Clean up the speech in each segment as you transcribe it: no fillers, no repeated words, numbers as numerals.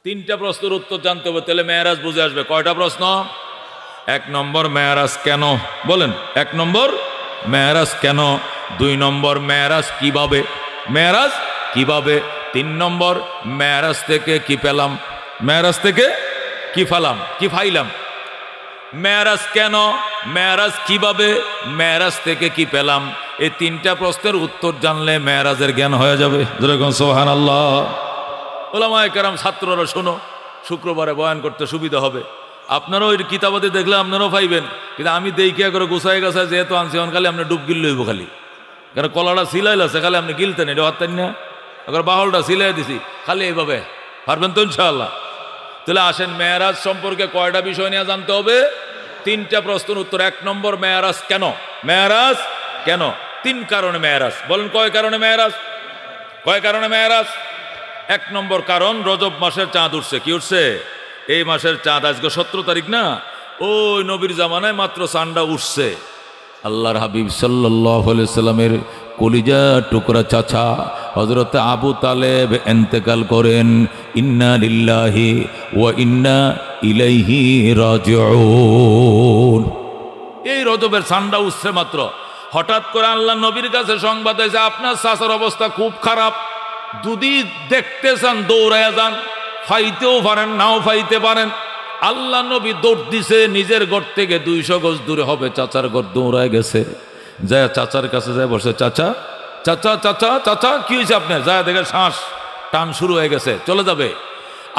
তিনটা প্রশ্নের উত্তর জানতে হবে, তাহলে মেরাজ বুঝে আসবে। কয়টা প্রশ্ন? এক নম্বর, মেরাজ কেন? বলেন, এক নম্বর মেরাজ কেন, দুই নম্বর মেরাজ কিভাবে, মেরাজ কিভাবে, তিন নম্বর মেরাজ থেকে কি পেলাম, মেরাজ থেকে কি পেলাম, কি ফাইলাম। মেরাজ কেন, মেরাজ কিভাবে, মেরাজ থেকে কি পেলাম, এই তিনটা প্রশ্নের উত্তর জানলে মেরাজের জ্ঞান হয়ে যাবে। যেরকম সুবহানাল্লাহ। ওলামায়ে কেরাম, ছাত্ররা শোনো, শুক্রবারে বয়ান করতে সুবিধা হবে। আপনারাও ওই কিতাবাতে দেখলে আপনারাও পাইবেন, কিন্তু আমি দেখিয়া করে গুছাই গাছায় যেহেতু আনছি, এখন খালি আপনি ডুব গিল লইব খালি, কারণ কলাটা সিলাইল আছে, খালি আপনি গিলতেন, এটা পারতেন না। আবার বাহলটা সিলাই দিছি, খালি এইভাবে পারবেন তো ইনশাআল্লাহ। তাহলে আসেন, মেরাজ সম্পর্কে কয়টা বিষয় নিয়ে জানতে হবে? তিনটা প্রশ্নের উত্তর। এক নম্বর, মেরাজ কেন, মেরাজ কেন, তিন কারণে মেরাজ। বলেন কয় কারণে মেরাজ, কয় কারণে মেরাজ? এক নম্বর কারণ, রজব মাসের চাঁদ উঠছে। কি উঠছে? এই মাসের চাঁদ, আজকে 17 তারিখ না, ওই নবীর জামানায় মাত্র চাঁদটা উঠছে। আল্লাহর হাবিব সাল্লাল্লাহু আলাইহি সাল্লামের কলিজা টুকরা চাচা হযরত আবু তালেব ইন্তেকাল করেন। ইন্না লিল্লাহি ওয়া ইন্না ইলাইহি রাজিউন। এই রজবের চাঁদটা উঠছে মাত্র, হঠাৎ করে আল্লাহ নবীর কাছে সংবাদ হয়েছে, আপনার চাচার অবস্থা খুব খারাপ, যদি দেখতে চান দৌড়াইয়া যান, ফাইতেও পারেন নাও ফাইতে পারেন। আল্লাহ নবী দৌড় দিছে, নিজের ঘর থেকে 200 গজ দূরে হবে চাচার ঘর, দৌড়ায় গেছে, যায় চাচার কাছে যায় বসে, চাচা চাচা চাচা চাচা কি হয়েছে আপনার? যায় দেখে শ্বাস টান শুরু হয়ে গেছে, চলে যাবে।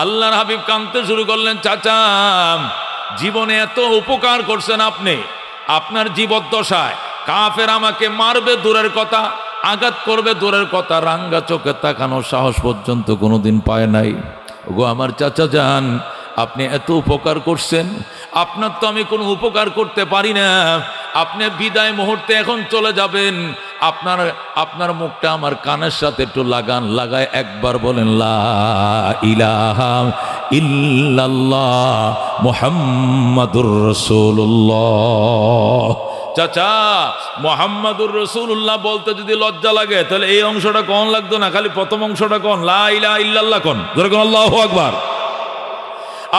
আল্লাহর হাবিব কাঁদতে শুরু করলেন, চাচা জীবনে এত উপকার করছেন আপনি, আপনার জীবদ্দশায় কাফের আমাকে মারবে দূরের কথা, আঘাত করবে দূরের কথা, রাঙ্গা চোখে তাকানোর সাহস পর্যন্ত কোনোদিন পায় নাই। গো আমার চাচা যান, আপনি এত উপকার করছেন, আপনার তো আমি কোনো উপকার করতে পারি না, আপনি বিদায় মুহূর্তে এখন চলে যাবেন, আপনার মুখটা আমার কানের সাথে একটু লাগান, লাগায় একবার বলেন লা ইলাহা ইল্লাল্লাহ মুহাম্মাদুর রাসূলুল্লাহ। চাচা মুহাম্মাদুর রাসূলুল্লাহ বলতে যদি লজ্জা লাগে, তাহলে এই অংশটা কোন লাগতো না, খালি প্রথম অংশটা কোন, লা ইলাহা ইল্লাল্লাহ কোন, জোরে কোন আল্লাহু আকবার।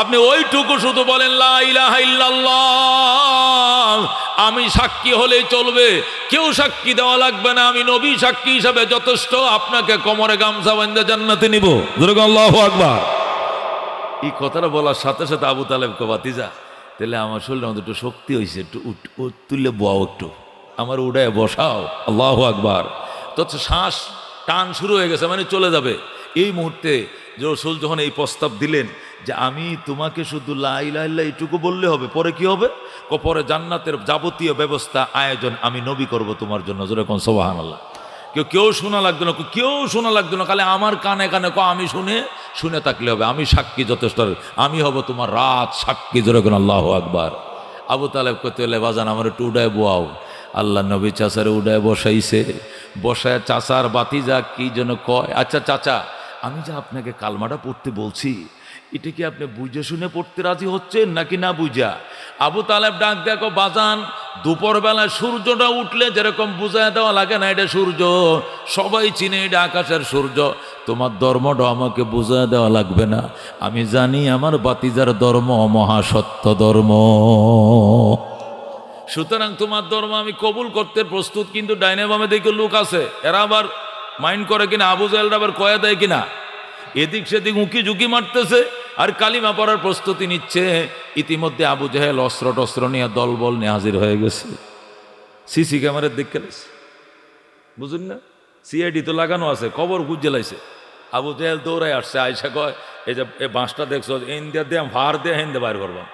আপনি ওইটুকু শুধু বলেন লা ইলাহা ইল্লাল্লাহ, আমি সাক্ষী হলেই চলবে, কেউ সাক্ষী দেওয়া লাগবে না, আমি নবী সাক্ষী হিসাবে যথেষ্ট, আপনাকে কোমরে গামছা বাঁধে জান্নাতে নিব, জোরে কোন আল্লাহু আকবার। এই কথাটা বলার সাথে সাথে আবু তালেব কো, ভাতিজা তাহলে আমার শরীরে আমাদের একটু শক্তি হয়েছে, একটু তুললে বও, একটু আমার উড়ায় বসাও, আল্লাহু আকবার। তো শ্বাস টান শুরু হয়ে গেছে, মানে চলে যাবে। এই মুহূর্তে রাসূল যখন এই প্রস্তাব দিলেন যে আমি তোমাকে শুধু লা ইলাহা ইল্লাল্লাহ এইটুকু বললে হবে, পরে কি হবে? পরে জান্নাতের যাবতীয় ব্যবস্থা আয়োজন আমি নবী করব তোমার জন্য, যেরকম সুবহানাল্লাহ। কেউ শোনা লাগতো না, কেউ শোনা লাগতো না, খালি আমার কানে কানে আমি শুনে থাকলে হবে, আমি সাক্ষী যথেষ্ট, আমি হব তোমার রাত সাক্ষী, যেরকম আল্লাহু আকবার। আবু তালেব কইতে হলে, বাজান আমার একটু উডায় বোয়াও। আল্লাহ নবী চাচারে উডায় বসাইছে, বসায় চাচার বাতিজা কি যেন কয়, আচ্ছা চাচা আমি যে আপনাকে কালমাটা পড়তে বলছি, এটা কি আপনি বুঝে শুনে পড়তে রাজি হচ্ছেন নাকি না বুঝা? আবু তালেব ডাক দেখো, বাজান দুপুরবেলায় সূর্যটা উঠলে যেরকম বুঝায় দেওয়া লাগে না, এটা সূর্য, সবাই চিনে এটা আকাশের সূর্য, তোমার ধর্মটা আমাকে বুঝায় দেওয়া লাগবে না, আমি জানি আমার বাতিজার ধর্ম মহাসত্য ধর্ম, সুতরাং তোমার ধর্ম আমি কবুল করতে প্রস্তুত। কিন্তু ডাইনে বামে দেখে লোক আছে, এরা আবার মাইন্ড করে কিনা, আবু জাহেলরা আবার কয়া দেয় কিনা, এদিক সেদিক উঁকি ঝুঁকি মারতেছে আর কালিমা পড়ার প্রস্তুতি নিচ্ছে। ইতিমধ্যে আবু জাহেল অস্ত্র টস্ত্র নিয়ে দলবল নিয়ে হাজির হয়ে গেছে, সিসি ক্যামেরার দিক খেলেছে, বুঝুন না, সিআইডি তো লাগানো আছে, খবর খুঁজে লাইছে। আবু জাহেল দৌড়ায় আসছে, আয়সা কয় এই যে এই বাঁশটা দেখছো, ইন্দিয়া দিয়ে ভার দিয়ে হিন্দে বাইর করবাম,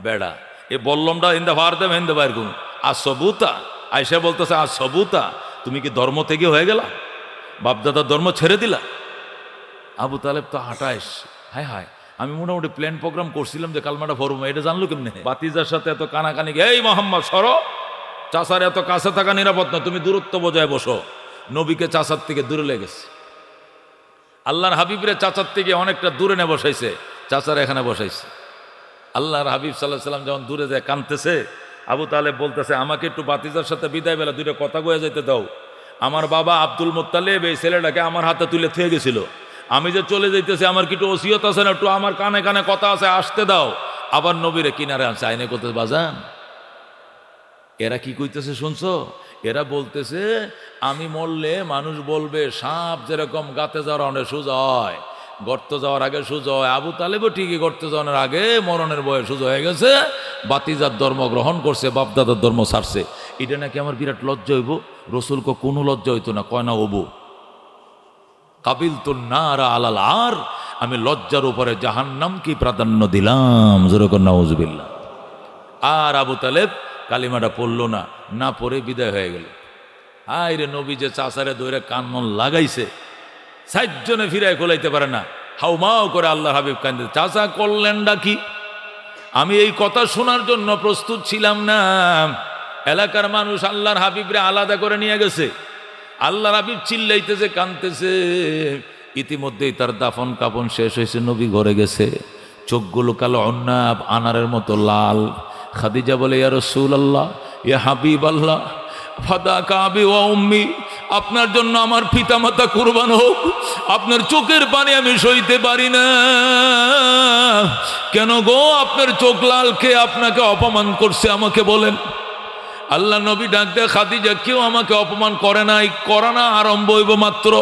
বেড়া এই বল্লমটা হিন্দে ভার দেব হিন্দে বাইর করুন, আর সবুতা। আয়সা বলতেছে, আর সবুতা তুমি কি ধর্ম থেকে হয়ে গেলা, বাপদাদার ধর্ম ছেড়ে দিলা? আবু তালেব তো হাঁটাইস, হায় হায় আমি মোটামুটি প্ল্যান প্রোগ্রাম করছিলাম যে কালমাটা ভরবো, এটা জানলো কেমনে? বাতিজার সাথে এত কানাকানি, এই মোহাম্মদ সরো, চাচার এত কাছে থাকা নিরাপদ না, তুমি দূরত্ব বজায় বসো। নবীকে চাচার থেকে দূরে লেগেছে, আল্লাহর হাবিবরে চাচার থেকে অনেকটা দূরে নে বসাইছে, চাচার এখানে বসাইছে। আল্লাহর হাবিব সাল্লাল্লাহু আলাইহি সাল্লাম যখন দূরে যায় কাঁদতেছে, আবু তালেব বলতেছে আমাকে একটু বাতিজার সাথে বিদায় বেলা দুইটা কথা কয়ে যেতে দাও, আমার বাবা আব্দুল মুত্তালিব এই ছেলেটাকে আমার হাতে তুলে থুয়ে গেছিল, আমি যে চলে যাইতেছি, আমার কি একটু ওসিয়ত আছে না, একটু আমার কানে কানে কথা আছে, আসতে দাও। আবার নবীরে কিনারে আনছে, আইনে করতে বাজান। এরা কি কইতেছে শুনছো? এরা বলতেছে আমি মরলে মানুষ বলবে সাপ যেরকম গাতে যাওয়ার অনেক সোজা হয়, গর্ত যাওয়ার আগে সোজা হয়, আবু তালেবও ঠিকই গর্তে যাওয়ার আগে মরণের বয়ে সোজা হয়ে গেছে, বাতিজার ধর্ম গ্রহণ করছে, বাপদাদার ধর্ম ছাড়ছে। এটা নাকি আমার বিরাট লজ্জা হইব। রসুলকে কোনো লজ্জা হইতো না, কয় না ওবো কাবিল তো না আলাল আর, আমি লজ্জার উপরে জাহান্নামকে প্রাধান্য দিলাম, যেরকম নাউজুবিল্লাহ। আর আবু তালেব কালিমাটা পড়লো না, না পড়ে বিদায় হয়ে গেল। আয় রে, নবী যে চাচারে দৈরে কানমন লাগাইছে, 60 জনে ফিরায় খোলাইতে পারে না, হাউমাও করে আল্লাহ হাবিব কান্দে। চাচা করলেনটা কি? আমি এই কথা শোনার জন্য প্রস্তুত ছিলাম না। এলাকার মানুষ আল্লাহর হাবিবরে আলাদা করে নিয়ে গেছে, আল্লাহর হাবিব চিল্লাইতেছে, কাঁদতেছে। ইতিমধ্যেই তার দাফন কাফন শেষ হয়েছে, নবী ঘরে গেছে, চোখগুলো কালো অন্নাব আনারের মতো লাল। খাদিজা বলে, ইয়া রাসূলুল্লাহ, ইয়া হাবিব আল্লাহ, ফাদাকা আবি ওয়া উম্মি, আপনার জন্য আমার পিতামাতা কুরবান হোক, আপনার চোখের পানি আমি সইতে পারি না। কেন গো, আপনার চোখ লাল, কে আপনাকে অপমান করছে আমাকে বলেন। আল্লাহ নবী ডাক দেয়, খাদিজা, কেউ আমাকে অপমান করে নাই, করা না আরম্ভ হইব মাত্র।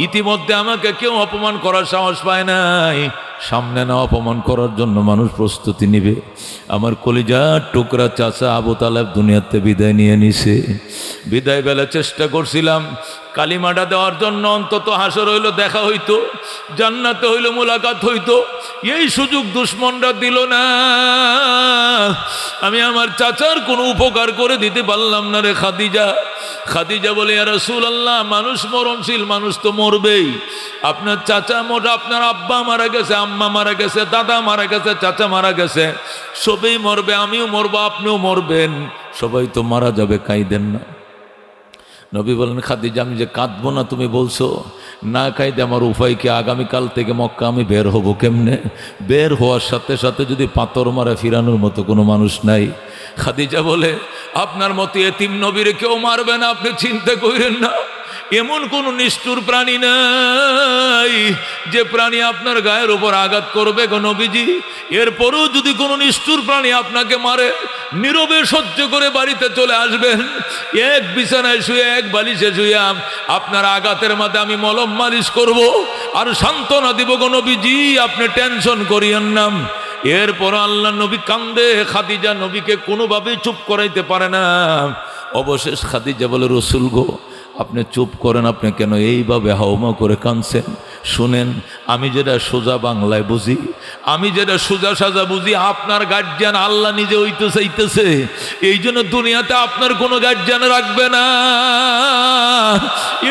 ইতিমধ্যে আমাকে কেউ অপমান করার সাহস পায় নাই, সামনে না অপমান করার জন্য মানুষ প্রস্তুতি নিবে। আমার কলিজার টুকরা চাচা আবু তালেব দুনিয়াতে বিদায় নিয়ে নিছে। বিদায় বেলা চেষ্টা করছিলাম কালিমাটা দেওয়ার জন্য, অন্তত হাসর হইল দেখা হইতো, জান্নাতে হইল মোলাকাত হইতো। এই সুযোগ দুশ্মনরা দিল না। আমি আমার চাচার কোনো উপকার করে দিতে পারলাম না রে খাদিজা। খাদিজা বলে, ইয়া রাসূলুল্লাহ, মানুষ মরণশীল, মানুষ তো মরবেই। আপনার চাচা আপনার আব্বা মারা গেছে, আম্মা মারা গেছে, দাদা মারা গেছে, চাচা মারা গেছে, সবাই মরবে, আমিও মরবো, আপনিও মরবেন, সবাই তো মারা যাবে, কাঁদেন না। নবী বলেন, খাদিজা, আমি যে কাঁদবো না তুমি বলছো, না কাঁদে আমার উপায় কি? আগামীকাল থেকে মক্কা আমি বের হব কেমনে? বের হওয়ার সাথে সাথে যদি পাথর মারা ফিরানোর মতো কোনো মানুষ নাই। খাদিজা বলে, আপনার মতো এতিম নবীরে কেউ মারবে না, আপনি চিন্তা করেন না। এমন কোন নিষ্ঠুর প্রাণী নাই যে প্রাণী আপনার গায়ের উপর আঘাত করবে গো নবীজি। এরপরও যদি কোনো নিষ্ঠুর প্রাণী আপনাকে মারে, নীরবে সহ্য করে বাড়িতে চলে আসবেন, এক বিছানায় শুয়ে, এক বালিশে শুয়ে আপনার আঘাতের মাঝে আমি মলম মালিশ করব আর সান্ত্বনা দিব গো নবীজি, আপনি টেনশন করিয়েন না। এরপর আল্লাহ নবী কান্দে, খাদিজা নবীকে কোনোভাবেই চুপ করাইতে পারে না। অবশেষ খাদিজা বলে, রসুল গো, আপনি চুপ করেন, আপনি কেন এইভাবে হাউমা করে কাঁদছেন? শুনেন, আমি যেটা সোজা বাংলায় বুঝি, আমি যেটা সোজা সাজা বুঝি, আপনার গার্জিয়ান আল্লাহ নিজে হইতে চাইতেছে, এই জন্য দুনিয়াতে আপনার কোনো গার্জিয়ান রাখবে না।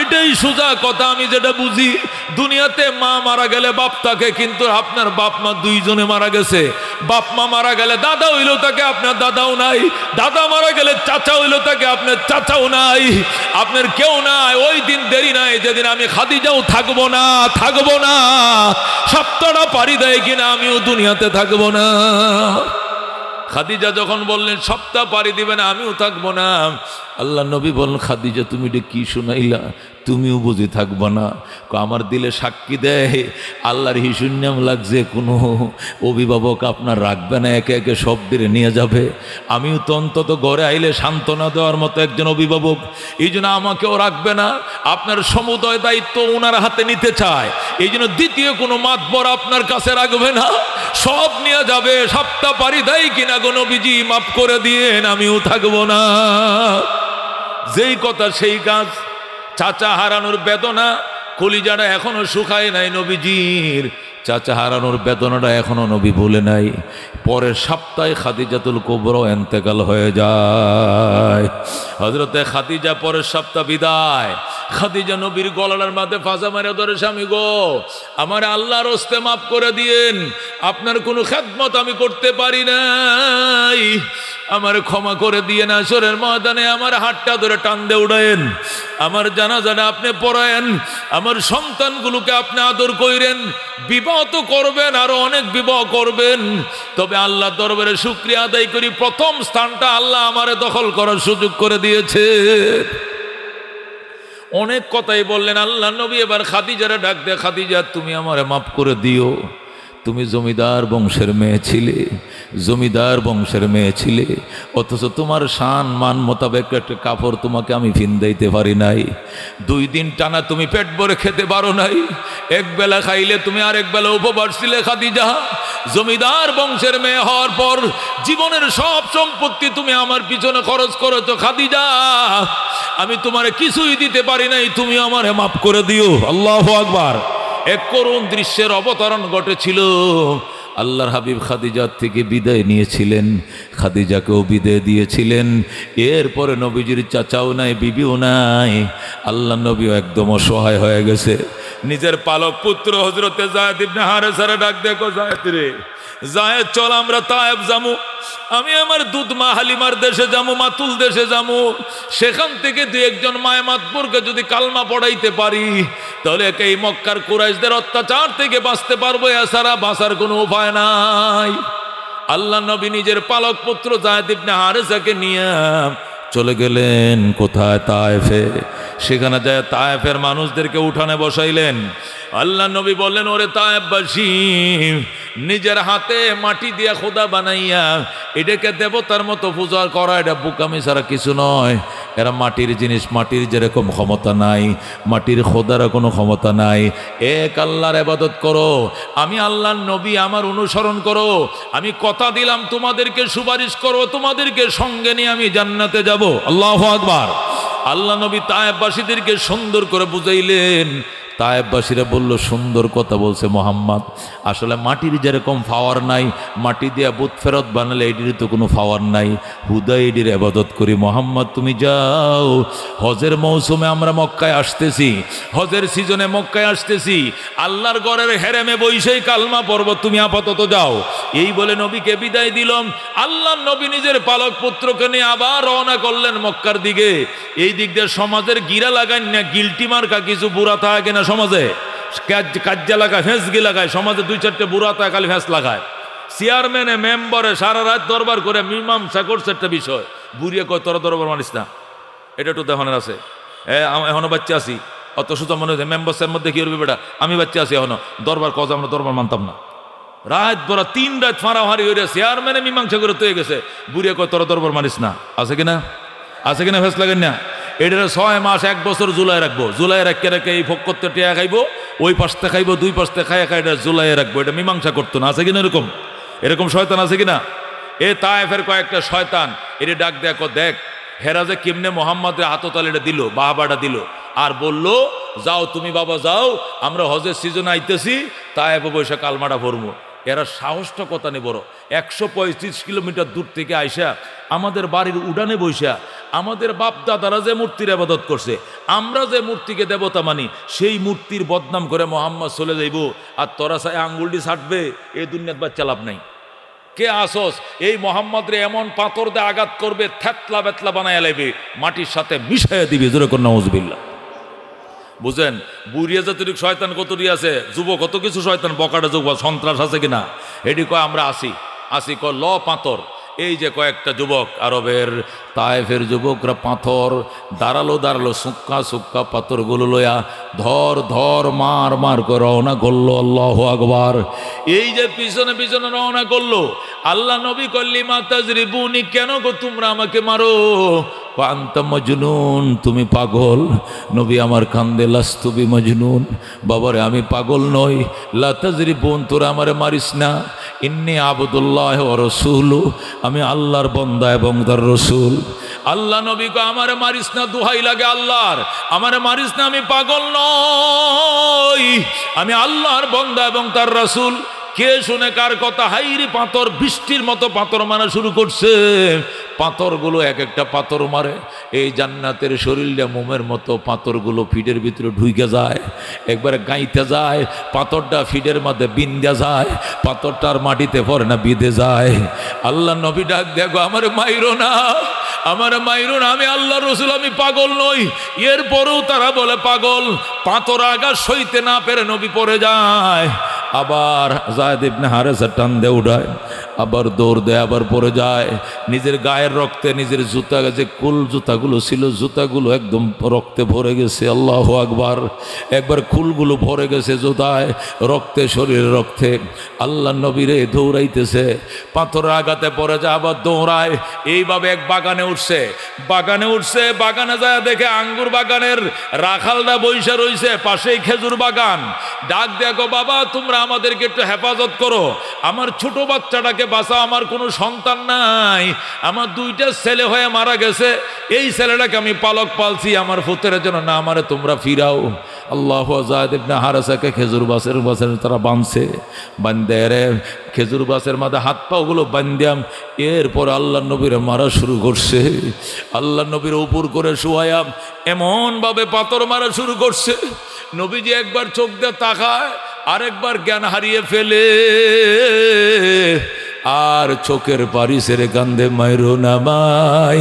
এটাই সোজা কথা, আমি যেটা বুঝি। দুনিয়াতে মা মারা গেলে বাপ থাকে, কিন্তু আপনার বাপ মা দুইজনে মারা গেছে। বাপ মা মারা গেলে দাদা হইল তাকে, আপনার দাদাও নাই। দাদা মারা গেলে চাচা হইল তাকে, আপনার চাচাও নাই। আপনার কেউ নাই। ওই দিন দেরি নাই যেদিন আমি খাদিজাও থাকবো না, থাকবো না। সপ্তাহটা পাড়ি দেয় কিনা আমিও দুনিয়াতে থাকবো না। খাদিজা যখন বললেন সপ্তাহ পাড়ি দিবে না, আমিও থাকবো না, আল্লাহ নবী বললেন, খাদিজা তুমি এটা কি শুনাইলা? তুমিও বুঝি থাকবো না? আমার দিলে সাক্ষী দেয়, আল্লাহর হিসুন্নাম লাগছে, কোনো অভিভাবক আপনার রাখবে না, একে একে সব দিলে নিয়ে যাবে। আমিও তো অন্তত ঘরে আইলে সান্ত্বনা দেওয়ার মতো একজন অভিভাবক, এই জন্য আমাকেও রাখবে না। আপনার সমুদয় দায়িত্ব ওনার হাতে নিতে চায়, এই জন্য দ্বিতীয় কোনো মাতবর আপনার কাছে রাখবে না, সব নিয়ে যাবে। সপ্তাহ পাড়ি দেয় কিনা গো নবীজি, মাফ করে দিয়েন, আমিও থাকবো না। যেই কথা সেই কাজ। চাচা হারানোর বেদনা, কলিজাটা এখনো শুকায় নাই নবীজির। চাচা হারানোর বেদনাটা এখনো নবী ভুলে নাই। পরের সপ্তাহে খাদিজাতুল কুবরা ইন্তেকাল হয়ে যায়। হযরতে খাদিজা পরের সপ্তাহ বিদায়। খাদিজা নবীর গলার মাঝে ফাঁসা মারে ধরে, স্বামী গো, আমার আল্লাহর হস্তে মাফ করে দিয়েন, আপনার কোনো খেদমত আমি করতে পারি নাই, আমার ক্ষমা করে দিয়ে না। আসরের ময়দানে আমার হাতটা ধরে টান দিয়ে উড়ায়েন, আমার জানাজাটা আপনি পড়ায়েন, আমার সন্তানগুলোকে আপনি আদর কইরেন। বিবাহ তো করবেন, আরো অনেক বিবাহ করবেন, তবে আল্লাহ দরবারে শুকরিয়া আদায় করি, প্রথম স্থানটা আল্লাহ আমারে দখল করার সুযোগ করে দিয়েছে। অনেক কথাই বললেন। আল্লাহ নবী এবার খাদিজারে ডাক দে, খাদিজা তুমি আমারে মাফ করে দিও, তুমি জমিদার বংশের মেয়ে ছিলে, জমিদার বংশের মেয়ে ছিলে, অথচ তোমার শান মান মোতাবেক একটা কাপড় তোমাকে আমি ফিন্দাইতে পারি নাই। 2 দিন টানা তুমি পেট ভরে খেতে পারো নাই, এক বেলা খাইলে তুমি আরেক বেলা উপবাস ছিলে খাদিজা। জমিদার বংশের মেয়ে হওয়ার পর জীবনের সব সম্পত্তি তুমি আমার পিছনে খরচ করেছো খাদিজা, আমি তোমারে কিছুই দিতে পারি নাই, তুমি আমারে মাফ করে দিও। আল্লাহু আকবার। এক করুণ দৃশ্যের অবতরণ ঘটেছিল। আল্লাহর হাবিব খাদিজার থেকে বিদায় নিয়েছিলেন, খাদিজাকেও বিদায় দিয়েছিলেন। এরপরে নবীজির চাচাও নাই, বিবিও নাই, আল্লাহ নবীও একদম অসহায় হয়ে গেছে। নিজের পালক পুত্র হযরতে যায়েদ ইবনে হারেসারে ডাক দেখো, যায়েদ রে, যায়েদ চল আমরা তায়েফ যামু, আমি আমার দুধ মা হালিমার দেশে যামু, মাতুল দেশে যামু, সেখান থেকে 2-1 মায় মাতবরকে যদি কালমা পড়াইতে পারি তাহলে এই মক্কার কুরাইশদের অত্যাচার থেকে বাঁচতে পারবো, এছাড়া বাঁচার কোনো উপায় নাই। আল্লাহ নবী নিজের পালক পুত্র যায়েদ ইবনে হারেসাকে নিয়ে চলে গেলেন কোথায়? তায়েফে। সেখানে যায় তায়েফের মানুষদেরকে উঠানে বসাইলেন। আল্লাহ নবী বললেন, ওরে তায়েফবাসী, নিজের হাতে মাটি দিয়া খোদা বানাইয়া এটাকে দেবতার মতো পূজা করা এটা বোকামি ছাড়া কিছু নয়। এরা মাটির জিনিস, মাটির যেরকম ক্ষমতা নাই, মাটির খোদারও কোনো ক্ষমতা নাই। এক আল্লাহর ইবাদত করো, আমি আল্লাহর নবী, আমার অনুসরণ করো, আমি কথা দিলাম তোমাদেরকে সুপারিশ করো, তোমাদেরকে সঙ্গে নিয়ে আমি জান্নাতে যাব। আল্লাহু আকবার। আল্লাহ নবী তায়েফবাসীদেরকে সুন্দর করে বুঝাইলেন। তায়েফবাসীরা বলল, সুন্দর কথা বলছে মোহাম্মদ, আসলে মাটির যেরকম পাওয়ার নাই, মাটি দিয়া বুত ফেরত বানালে এটির তো কোনো পাওয়ার নাই, হুদা এটির ইবাদত করি। মোহাম্মদ তুমি যাও, হজের মৌসুমে আমরা মক্কায় আসতেছি, হজের সিজনে মক্কায় আসতেছি, আল্লাহর ঘরের হেরেমে বৈশাই কালমা পড়ব, তুমি আপাতত যাও। এই বলে নবীকে বিদায় দিলাম। আল্লাহর নবী নিজের পালক পুত্রকে নিয়ে আবার রওনা করলেন মক্কার দিকে। এই দিক দিয়ে সমাজের গিরা লাগান না, গিলটি মার্কা কিছু বুড়া থাকে না সমাজে, কাজ্জা লাগায়, ফেঁসগি লাগায়, সমাজে 2-4টে বুড়া থাকে খালি ফেঁস লাগায়। চেয়ারম্যানে মেম্বারে সারা রাত দরবার করে মীমাংসা করছে একটা বিষয়, বুড়িয়ে কয় তোরা দরবার মানিস না, এটা একটু দেখানোর আছে। এখনো বাচ্চা আছি, অত সুতা মনে হচ্ছে মেম্বার্সের মধ্যে কি করবি বেটা, আমি বাচ্চা আছি এখনো, দরবার কজ আমরা দরবার মানতাম না। রাত বড় 3 রাত ফাঁড়াহারি হয়ে চেয়ারম্যানে মীমাংসা করে তৈরি গেছে, বুড়িয়ে কয় তোরা দরবার মানিস না। আছে কিনা? আছে কিনা? ফেস লাগেন না? এটা 6 মাস 1 বছর জুলাই রাখবো, জুলাই রাখতে রেখে এই ভোগ করতে টিয়া খাইবো, ওই পাশটা খাইবো, 2 পাশটা খাই খাই, এটা জুলাই রাখবো, এটা মীমাংসা করতো না। আছে কিনা এরকম? এরকম শয়তান আছে কিনা? এ তায়েফের কয়েকটা শয়তান এর ডাক দেখো, দেখ হেরাজে কেমনে মোহাম্মদের হাততালিটা দিল, বাহাবাটা দিল, আর বলল যাও তুমি বাবা যাও, আমরা হজের সিজনে আইতেছি, তায়েফে বৈশা কালমাটা ভরবো। এরা সাহসটা কথা নেই বড়, 135 কিলোমিটার দূর থেকে আইসা আমাদের বাড়ির উডানে বৈশা আমাদের বাপ দাদারা যে মূর্তির ইবাদত করছে, আমরা যে মূর্তিকে দেবতা মানি, সেই মূর্তির বদনাম করে মোহাম্মদ চলে যাইব, আর তোরা চাই আঙ্গুলটি ছাটবে, এই দুনিয়ার বাচ্চা লাভ নাই। কে আসস এই মোহাম্মদ রে এমন পাথর দিয়ে আঘাত করবে, থেতলা বেতলা বানায় লাইবে, মাটির সাথে মিশাইয়া দিবে, জোরে কর নাউজুবিল্লাহ। বুঝেন বুড়িয়া জাতির শয়তান কতটি আছে, যুবক কত কিছু শয়তান, বকাটা যুবক সন্ত্রাস আছে কিনা, এটি কয় আমরা আসি কয় ল পাথর। এই যে কয়েকটা যুবক আরবের তায়েফের যুবকরা পাথর দাঁড়ালো সুক্কা পাথরগুলো লইয়া ধর মার করে রওনা করলো। আল্লাহু আকবার। এই যে পিছনে রওনা করলো, আল্লাহ নবী কল্লি মাতাজরিবুনি, কেন গো তোমরা আমাকে মারো? আনতা মজনুন, তুমি পাগল। নবী আমার কান্দে, লাস্তু বি মজনুন, বাবারে আমি পাগল নই। লা তাজরিবুন, তোরা আমারে মারিস না। ইন্নী আবদুল্লাহ ওয়া রাসূলু, আমি আল্লাহর বান্দা এবং তার রাসূল। আল্লাহ নবী কো আমারে মারিস না, দোহাই লাগে আল্লাহর, আমারে মারিস না, আমি পাগল নই, আমি আল্লাহর বান্দা এবং তার রাসূল। কে শুনে কার কথা? হাইরি পাথর, বৃষ্টির মতো পাথর মারা শুরু করছে। পাথরগুলো এক একটা পাথর মারে, এই জান্নাতের শরীরটা মোমের মতো, পাথরগুলো ফিডের ভিতরে ঢুকে যায়, একবারে গাইতে যায়, পাথরটা ফিডের মধ্যে বিন্দা যায়, পাথরটার মাটিতে পড়ে না, বিঁধে যায়। আল্লাহ নবী ডাক দেখো, আমার মাইরো না, আমি আল্লাহ রসুল, আমি পাগল নই। এরপরেও তারা বলে পাগল। পাথর আঘাত সইতে না পেরে নবী পড়ে যায়। আবার যায়েদ ইবনে হারেসা টান দিয়ে উঠায়, আবার দৌড় দেয়, আবার পড়ে যায়। নিজের গায়ের রক্তে নিজের জুতা, যে কুল জুতাগুলো ছিল জুতাগুলো একদম রক্তে ভরে গেছে। আল্লাহু আকবার। একবার কুলগুলো ভরে গেছে জুতায়, রক্তে, শরীরে রক্তে। আল্লাহ নবীরে দৌড়াইতেছে, পাথরের আঘাতে পড়ে যায়, আবার দৌড়ায়। এইভাবে এক বাগানে উঠছে, বাগানে যায় দেখে আঙ্গুর বাগানের রাখালরা বইসা রইছে, পাশেই খেজুর বাগান। ডাক দেখো, বাবা তোমরা আমাদেরকে একটু হেফাজত করো, আমার ছোট বাচ্চাটাকে বাঁচাও, আমার কোনো সন্তান নাই, আমার দুইটা ছেলে হয়ে মারা গেছে, এই ছেলেটাকে আমি পালক পালছি, আমার ফুতের জন্য না, আমারে তোমরা ফিরাও। আল্লাহ। যায়েদ ইবনে হারেসাকে খেজুর বাসের তারা বাঁধছে, বান্ধে রে খেজুর বাসের মাঝে হাত পাগুলো বান্ধাম। এরপর আল্লাহ নবীর মারা শুরু করছে, আল্লাহ নবীর উপর করে শুয়ায়া এমনভাবে পাথর মারা শুরু করছে, নবীজি একবার চোখ দিয়ে তাকায়, আরেকবার জ্ঞান হারিয়ে ফেলে, আর চোখের পারি সেরে কান্দে, মাইরো না মাই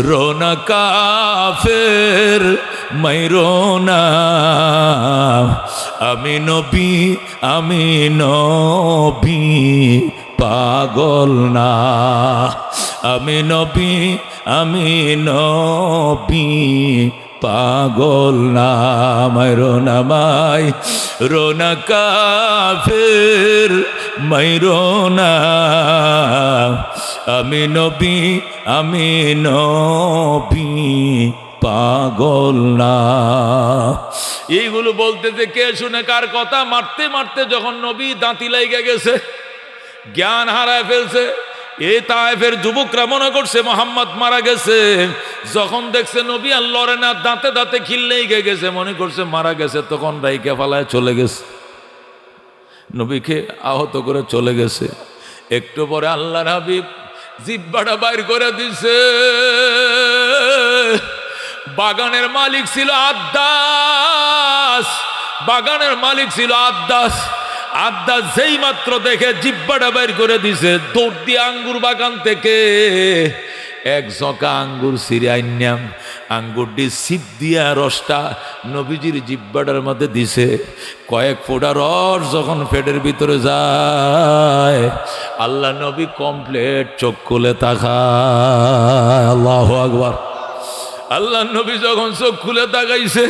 রোনা কাফের, মাইরো না, আমি নবী পাগল না, আমি নবী পাগল না, মাইরো না মাই রোনা কাফের, মাইরো না, আমি নবী পাগল না। এইগুলো বলতেছে কে শুনে কার কথা? মারতে মারতে যখন নবী দাঁতি লাইগা গেছে, জ্ঞান হারায় ফেলছে, এই তায়েফের যুবকরা মনে করছে মোহাম্মদ মারা গেছে। যখন দেখছে নবী আর লড়ে না, দাঁতে দাঁতে খিল লেগে গেছে, মনে করছে মারা গেছে, তখন রাইকে ফালায় চলে গেছে, নবীকে আহত করে চলে গেছে। একটু পরে আল্লাহর হাবিব জিহ্বাটা বাইর করে দিছে। বাগানের মালিক ছিল আদ্দাস, আদ্দাস যেই মাত্র দেখে জিহ্বাটা বাইর করে দিছে, দৌড় দিয়ে আঙ্গুর বাগান থেকে এক জকা আঙ্গুর ছিঁড়ে আইনাম, আঙ্গুরটি ছিপ দিয়া রসটা নবীজির জিহ্বাটার মধ্যে দিছে। কয়েক ফোঁটা রস যখন পেটের ভিতরে যায়, আল্লাহ নবী কমপ্লিট চোখ খুলে তাকায়। আল্লাহু আকবার। আল্লাহ নবী যখন চোখ খুলে তাকাইছে,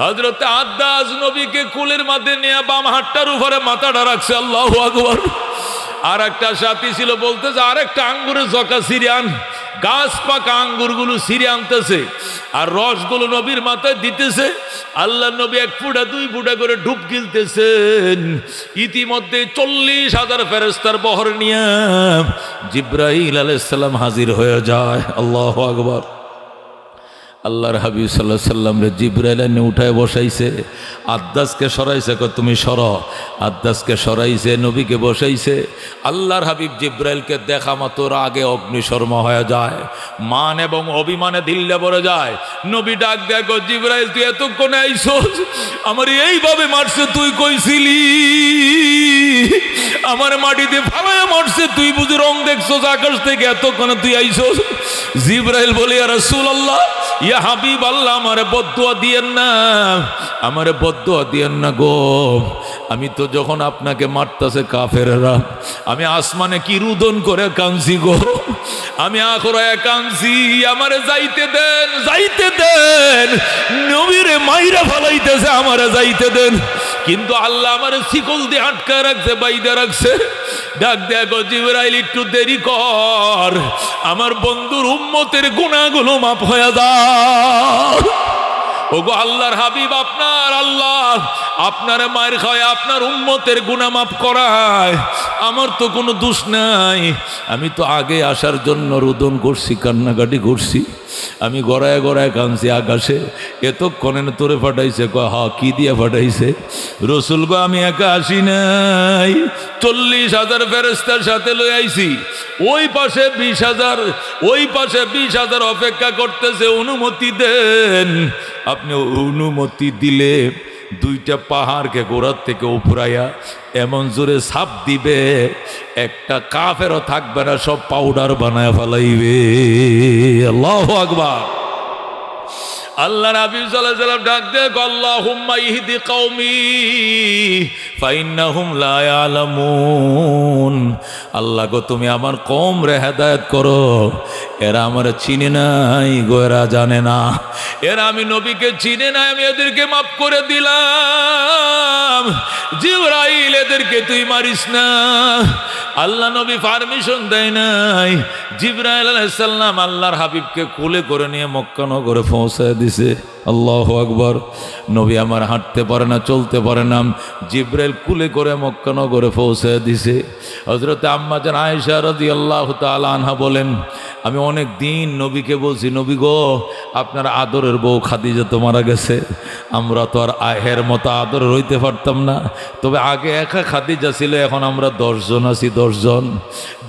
হযরত আদ্দাস নবীকে কুলের মধ্যে নিয়ে বাম হাতটার উপরে মাথাটা রাখছে। আল্লাহু আকবার। আর একটা সাথী ছিল, বলতেছে আরেকটা আঙ্গুরের জকা সিরিয়ান, গাছ পাকা আঙ্গুরগুলো ছিঁড়ে আনতেছে আর রসগুলো নবীর মাথায় দিতেছে। আল্লাহ নবী এক ফুটা দুই ফুটা করে ডুব গিলতেছেন। ইতিমধ্যে 40,000 ফেরেশতার বহর নিয়ে জিব্রাইল আলাইহিস সালাম হাজির হয়ে যায়। আল্লাহু আকবার। আল্লাহর হাবিব সাল্লাল্লাহু আলাইহি সাল্লাম রে জিব্রাইল এনে উঠায় বসাইছে, আদ্দাসকে সরাইছে, তুমি সর, আদ্দাসকে সরাইছে, নবীকে বসাইছে। আল্লাহর হাবিব জিব্রাইলকে দেখা মাত্র আগে অগ্নিশর্মা হয়ে যায়, মান এবং অভিমানে দিল্লে পড়ে যায়। নবী ডাক দেখো, জিব্রাইল তুই এতক্ষণে আইছস, আমার এইভাবে মারছে, তুই কইছিলি আমার মাটিতে ফালায় মারছে, তুই বুঝি রং দেখছস আকাশ থেকে, এতক্ষণে তুই আইছস। জিব্রাইল বলে, ইয়া রাসূলুল্লাহ, ইয়া হাবিব আল্লাহ, আমারে বদদুয়া দিয়েন না, আমারে বদদুয়া দিয়েন না গো। আমি তো যখন আপনাকে মারতাছে কাফেররা, আমি আসমানে কি রুদন করে কাঁদছি গো, আমি আখরায় কাঁদছি, আমারে যাইতে দেন, যাইতে দেন, নবীরে মাইরা ফালাইতেছে, আমারে যাইতে দেন। কিন্তু আল্লাহ আমারে শিকল দিয়ে আটকায় রাখছে, বাইদা রাখছে। ডাক দেখো, জিবরাইল একটু দেরি কর, আমার বন্ধুর উম্মতের গুনাহগুলো মাফ হয়ে যায়। ওগো আল্লাহর হাবিব, আপনার আল্লাহ আপনারে মায়ের খায়, আপনার উম্মতের গুনাহ মাফ করায়, আমার তো কোনো দোষ নাই। আমি তো আগে আসার জন্য রোদন করছি, কান্নাকাটি করছি, আমি গড়ায় গড়ায় কাঁদছি আকাশে, এতক্ষণে তোরে ফাটাইছে। হা, কি দিয়ে ফাটাইছে? রসুল গো, আমি একা আসি নাই, 40,000 ফেরেশতার সাথে লই আইছি। ওই পাশে 20,000, ওই পাশে 20,000 অপেক্ষা করতেছে, অনুমতি দেন। আপনি অনুমতি দিলে দুইটা পাহাড়কে গোড়ার থেকে উপরাইয়া এমন জোরে ছাপ দিবে, একটা কাফেরও থাকবে না, সব পাউডার বানায় ফেলাইবে। আল্লাহু আকবার। আল্লাহ নবী সাল্লাল্লাহু আলাইহি ওয়াসাল্লাম ডাক দিয়ে আল্লাহুম্মা ইহদি কওমি ফাইন্নাহুম লা ইয়ালামুন। আল্লাহ গো তুমি আমার কওম রে হেদায়েত করো, এরা আমার চিনে নাই গো, এরা জানে না, এরা আমি নবীকে চিনে নাই, আমি এদেরকে মাফ করে দিলাম। জিবরাইল এদেরকে তুই মারিস না। আল্লাহ নবী পারমিশন দেয় নাই। জিবরাইল আলাইহিস সালাম আল্লাহর হাবিবকে কোলে করে নিয়ে মক্কা নগরে পৌঁছায় দিছে। আল্লাহু আকবার। নবী আমার হাঁটতে পারে না, চলতে পারে না, জিবরাইল কোলে করে মক্কা নগরে পৌঁছায় দিছে। হযরত আম্মা জান আয়েশা রাদিয়াল্লাহু তাআলা আনহা বলেন, আমি অনেক দিন নবীকে বলছি, নবী গো আপনার আদরের বউ খাদিজা তো মারা গেছে, আমরা তো আর আহের মতো আদর হইতে পারতাম না, তবে আগে একা খাদিজা ছিল, এখন আমরা 10 জন আছি, 10 জন।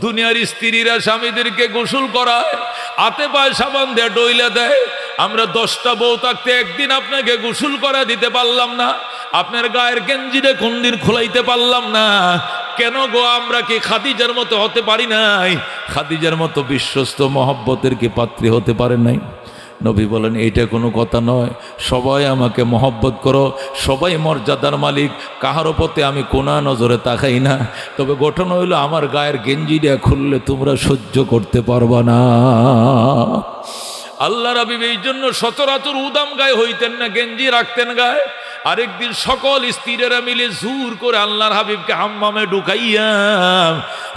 দুনিয়ার স্ত্রীরা স্বামীদেরকে গোসল করায়, হাতে পায়ে সাবান দিয়ে ডইলা দেয়, আমরা 10টা বউ থাকতে একদিন আপনাকে গোসল করা দিতে পারলাম না, আপনার গায়ের গেঞ্জিরে কোনদিন খোলাইতে পারলাম না, কেন গো? আমরা কি খাদিজার মতো হতে পারি নাই? খাদিজার মতো বিশ্বস্ত মহব্বতের কি পাত্রী হতে পারে নাই? নবী বলেন এইটা কোনো কথা নয়, সবাই আমাকে মহব্বত করো, সবাই মর্যাদার মালিক, কাহার পথে আমি কোনা নজরে তাকাই না, তবে ঘটনা হইলো আমার গায়ের গেঞ্জিটা খুললে তোমরা সহ্য করতে পারবা না। আল্লাহ রাবি এই জন্য সচরাচর উদাম গায়ে হইতেন না, গেঞ্জি রাখতেন গায়ে। আরেকদিন সকল স্ত্রীরা মিলে জোর করে আল্লাহর হাবিবকে হাম্মামে ঢুকাইয়া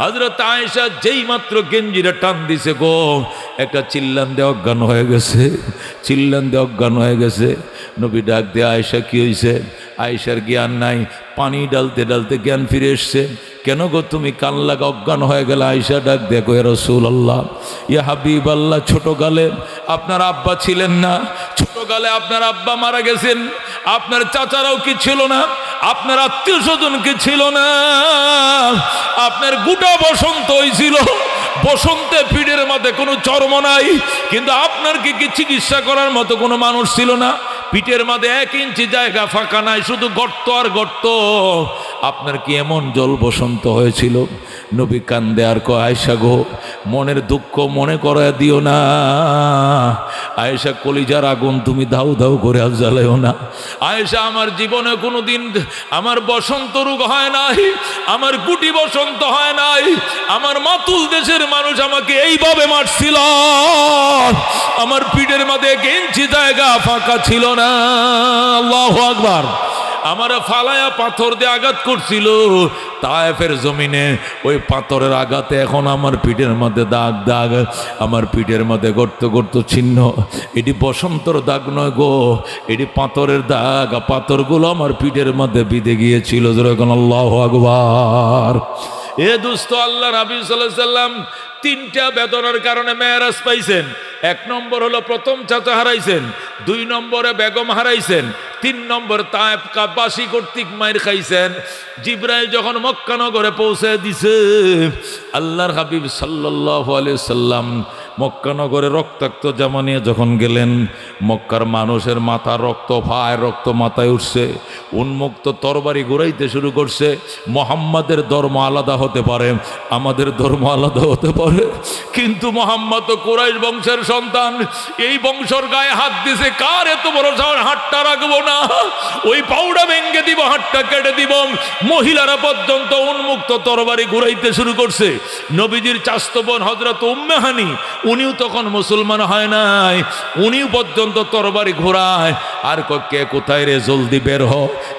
হযরত আয়েশা যেই মাত্র গেঞ্জিরা টান দিছে গো, একটা চিল্লান দিয়ে অজ্ঞান হয়ে গেছে, চিল্লান দিয়ে অজ্ঞান হয়ে গেছে। নবী ডাক দিয়ে আয়েশা কি হয়েছে? আয়েশার জ্ঞান নাই, পানি ডালতে ডালতে জ্ঞান ফিরে এসছে। কেন গো তুমি কান লাগা অজ্ঞান হয়ে গেল? আয়েশা ডাক দেখো, ইয়া রাসূলুল্লাহ, ইয়া হাবিবাল্লাহ, ছোটকালে আপনার আব্বা ছিলেন না, ছোটকালে আপনার আব্বা মারা গেছেন, আপনার চাচারাও কি ছিল না, আপনার আত্মীয় স্বজন কি ছিল না, আপনার গোটা বসন্ত হয়েছিল, বসন্তে পিঠের মধ্যে কোনো চর্ম নাই, কিন্তু আপনার কি চিকিৎসা করার মতো কোনো মানুষ ছিল না, পিঠের মধ্যে 1 ইঞ্চি জায়গা ফাঁকা নাই, শুধু গর্ত আর গর্ত, আপনার কি এমন জল বসন্ত হয়েছিল? নবী কান্দে আর কয়, আয়েশা গো মনের দুঃখ মনে করায় দিও না, আয়েশা কলিজার আগুন তুমি দাউ দাউ করে আর জ্বালাইও না। আয়েশা আমার জীবনে কোনোদিন আমার বসন্ত রোগ হয় নাই, আমার গুটি বসন্ত হয় নাই, আমার মাতুল দেশের মানুষ আমাকে এইভাবে মারছিল, আমার পিঠের মধ্যে 1 ইঞ্চি জায়গা ফাঁকা ছিল না। আল্লাহু আকবার। আমার ফালায়া পাথর দিয়ে আঘাত করছিল তায়েফের জমিনে, ওই পাথরের আঘাতে এখন আমার পিঠের মধ্যে দাগ দাগ, আমার পিঠের মধ্যে গর্ত গর্ত চিহ্ন। এটি বসন্তর দাগ নয় গো, এটি পাথরের দাগ, পাথরগুলো আমার পিঠের মধ্যে বিঁধে গিয়েছিল। যেরকম আল্লাহু আকবার। এ দুস্থ আল্লাহ নবী সাল্লাল্লাহু আলাইহি ওয়াসাল্লাম 3টা বেদনার কারণে মেরাজ পাইছেন। 1 নম্বর হলো প্রথম চাচা হারাইছেন, 2 নম্বরে বেগম হারাইছেন, 3 নম্বর তায়েফ কাবাসী কর্তৃক মাইর খাইছেন। জিবরাইল যখন মক্কা নগরে পৌঁছে দিছে, আল্লাহর হাবিব সাল্লাল্লাহু আলাইহি সাল্লাম মক্কা নগরে রক্তাক্ত জামা নিয়ে যখন গেলেন, মক্কার মানুষের মাথা রক্ত, পায় রক্ত মাথায় উঠছে, উন্মুক্ত তরবারি ঘুরাইতে শুরু করছে। মুহাম্মাদের ধর্ম আলাদা হতে পারে, আমাদের ধর্ম আলাদা হতে পারে, কিন্তু মুহাম্মদ তো কুরাইশ বংশের সন্তান, এই বংশের গায়ে হাত দিছে, কার এত বড় সাহস? হাতটা রাখবো না, ওই পাউডা ভেঙ্গে দিব, হাতটা কেটে দিব। মহিলারা পর্যন্ত উন্মুক্ত তরবারি ঘুরাইতে শুরু করছে। নবীজির চাচতো বোন হযরত উম্মে হানি, উনিও তখন মুসলমান হয় নাই, উনিও পর্যন্ত তরবারি ঘোরায়। আর কে কোথায় রে, জলদি বের হ,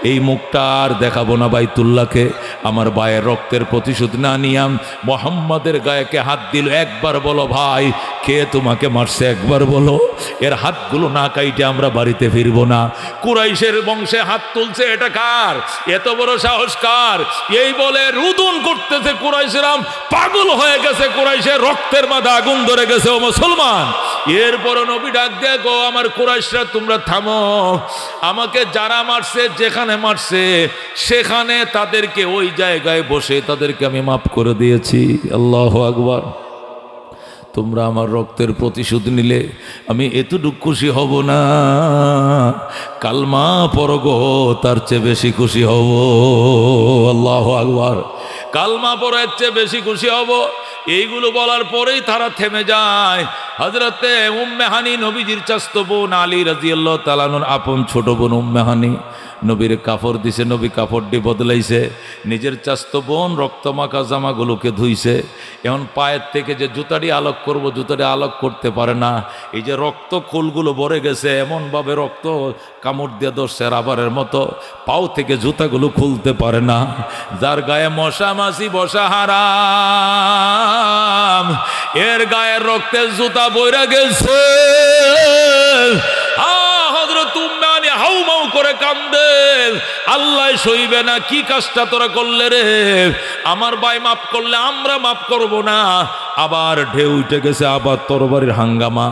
এই মুখটা আর দেখাবো না বাইতুল্লাহকে, আমার ভাইয়ের রক্তের প্রতিশোধ না নিয়াম। মুহাম্মাদের গায়েকে হাত দিল। একবার বলো ভাই, কে তোমাকে মারছে? একবার বলো। এর হাতগুলো না কাইটে আমরা বাড়িতে ফিরবো না। কুরাইশের বংশে হাত তুলছে, এটা কার? এত বড় সাহস কার? এই বলে রুদন করতেছে কুরাইশরাম, পাগল হয়ে গেছে, কুরাইশের রক্তের মাঝে আগুন ধরে গেছে। ও মুসলমান, এরপর নবী ডাক দেয়, গো আমার কুরাইশরা তোমরা থামো, আমাকে যারা মারছে, যেখানে মারছে সেখানে তাদেরকে ওই জায়গায় বসে তাদেরকে আমি মাফ করে দিয়েছি। আল্লাহু আকবার। তোমরা আমার রক্তের প্রতিশোধ নিলে আমি এতটুকু খুশি হব না, কালমা পড়গো তার চেয়ে বেশি খুশি হব। আল্লাহু আকবার। কালমা পড়ার চেয়ে বেশি খুশি হব। এইগুলো বলার পরেই তারা থেমে যায়। হযরতে উম্মে হানি নবীজির চাচতো বোন আলী রাদিয়াল্লাহু তাআলা আনহুর আপন ছোট বোন উম্মে হানি নবীর কাপড় দিছে, নবী কাপড়টি বদলাইছে, নিজের চাচতো বোন রক্তমাখা জামাগুলোকে ধুইছে। এখন পায়ের থেকে যে জুতাটি আলোক করব, জুতাটি আলোক করতে পারে না। এই যে রক্ত খোলগুলো ভরে গেছে, এমনভাবে রক্ত কামড় দিয়ে ধরছে রাবারের মতো, পাও থেকে জুতাগুলো খুলতে পারে না। যার গায়ে মশা মাছি বসা হারাম, এর গায়ের রক্তের জুতা বইরা গেছে। হযরত উম্মে হানি হাউমাউ করে কান্দে, আল্লাহ সইবে না, কি কাজটা তোরা করলে রে? আমার ভাই মাফ করলে আমরা মাফ করব না। আবার ঢেউ উঠে গেছে, আবার তরবারির হাঙ্গামা।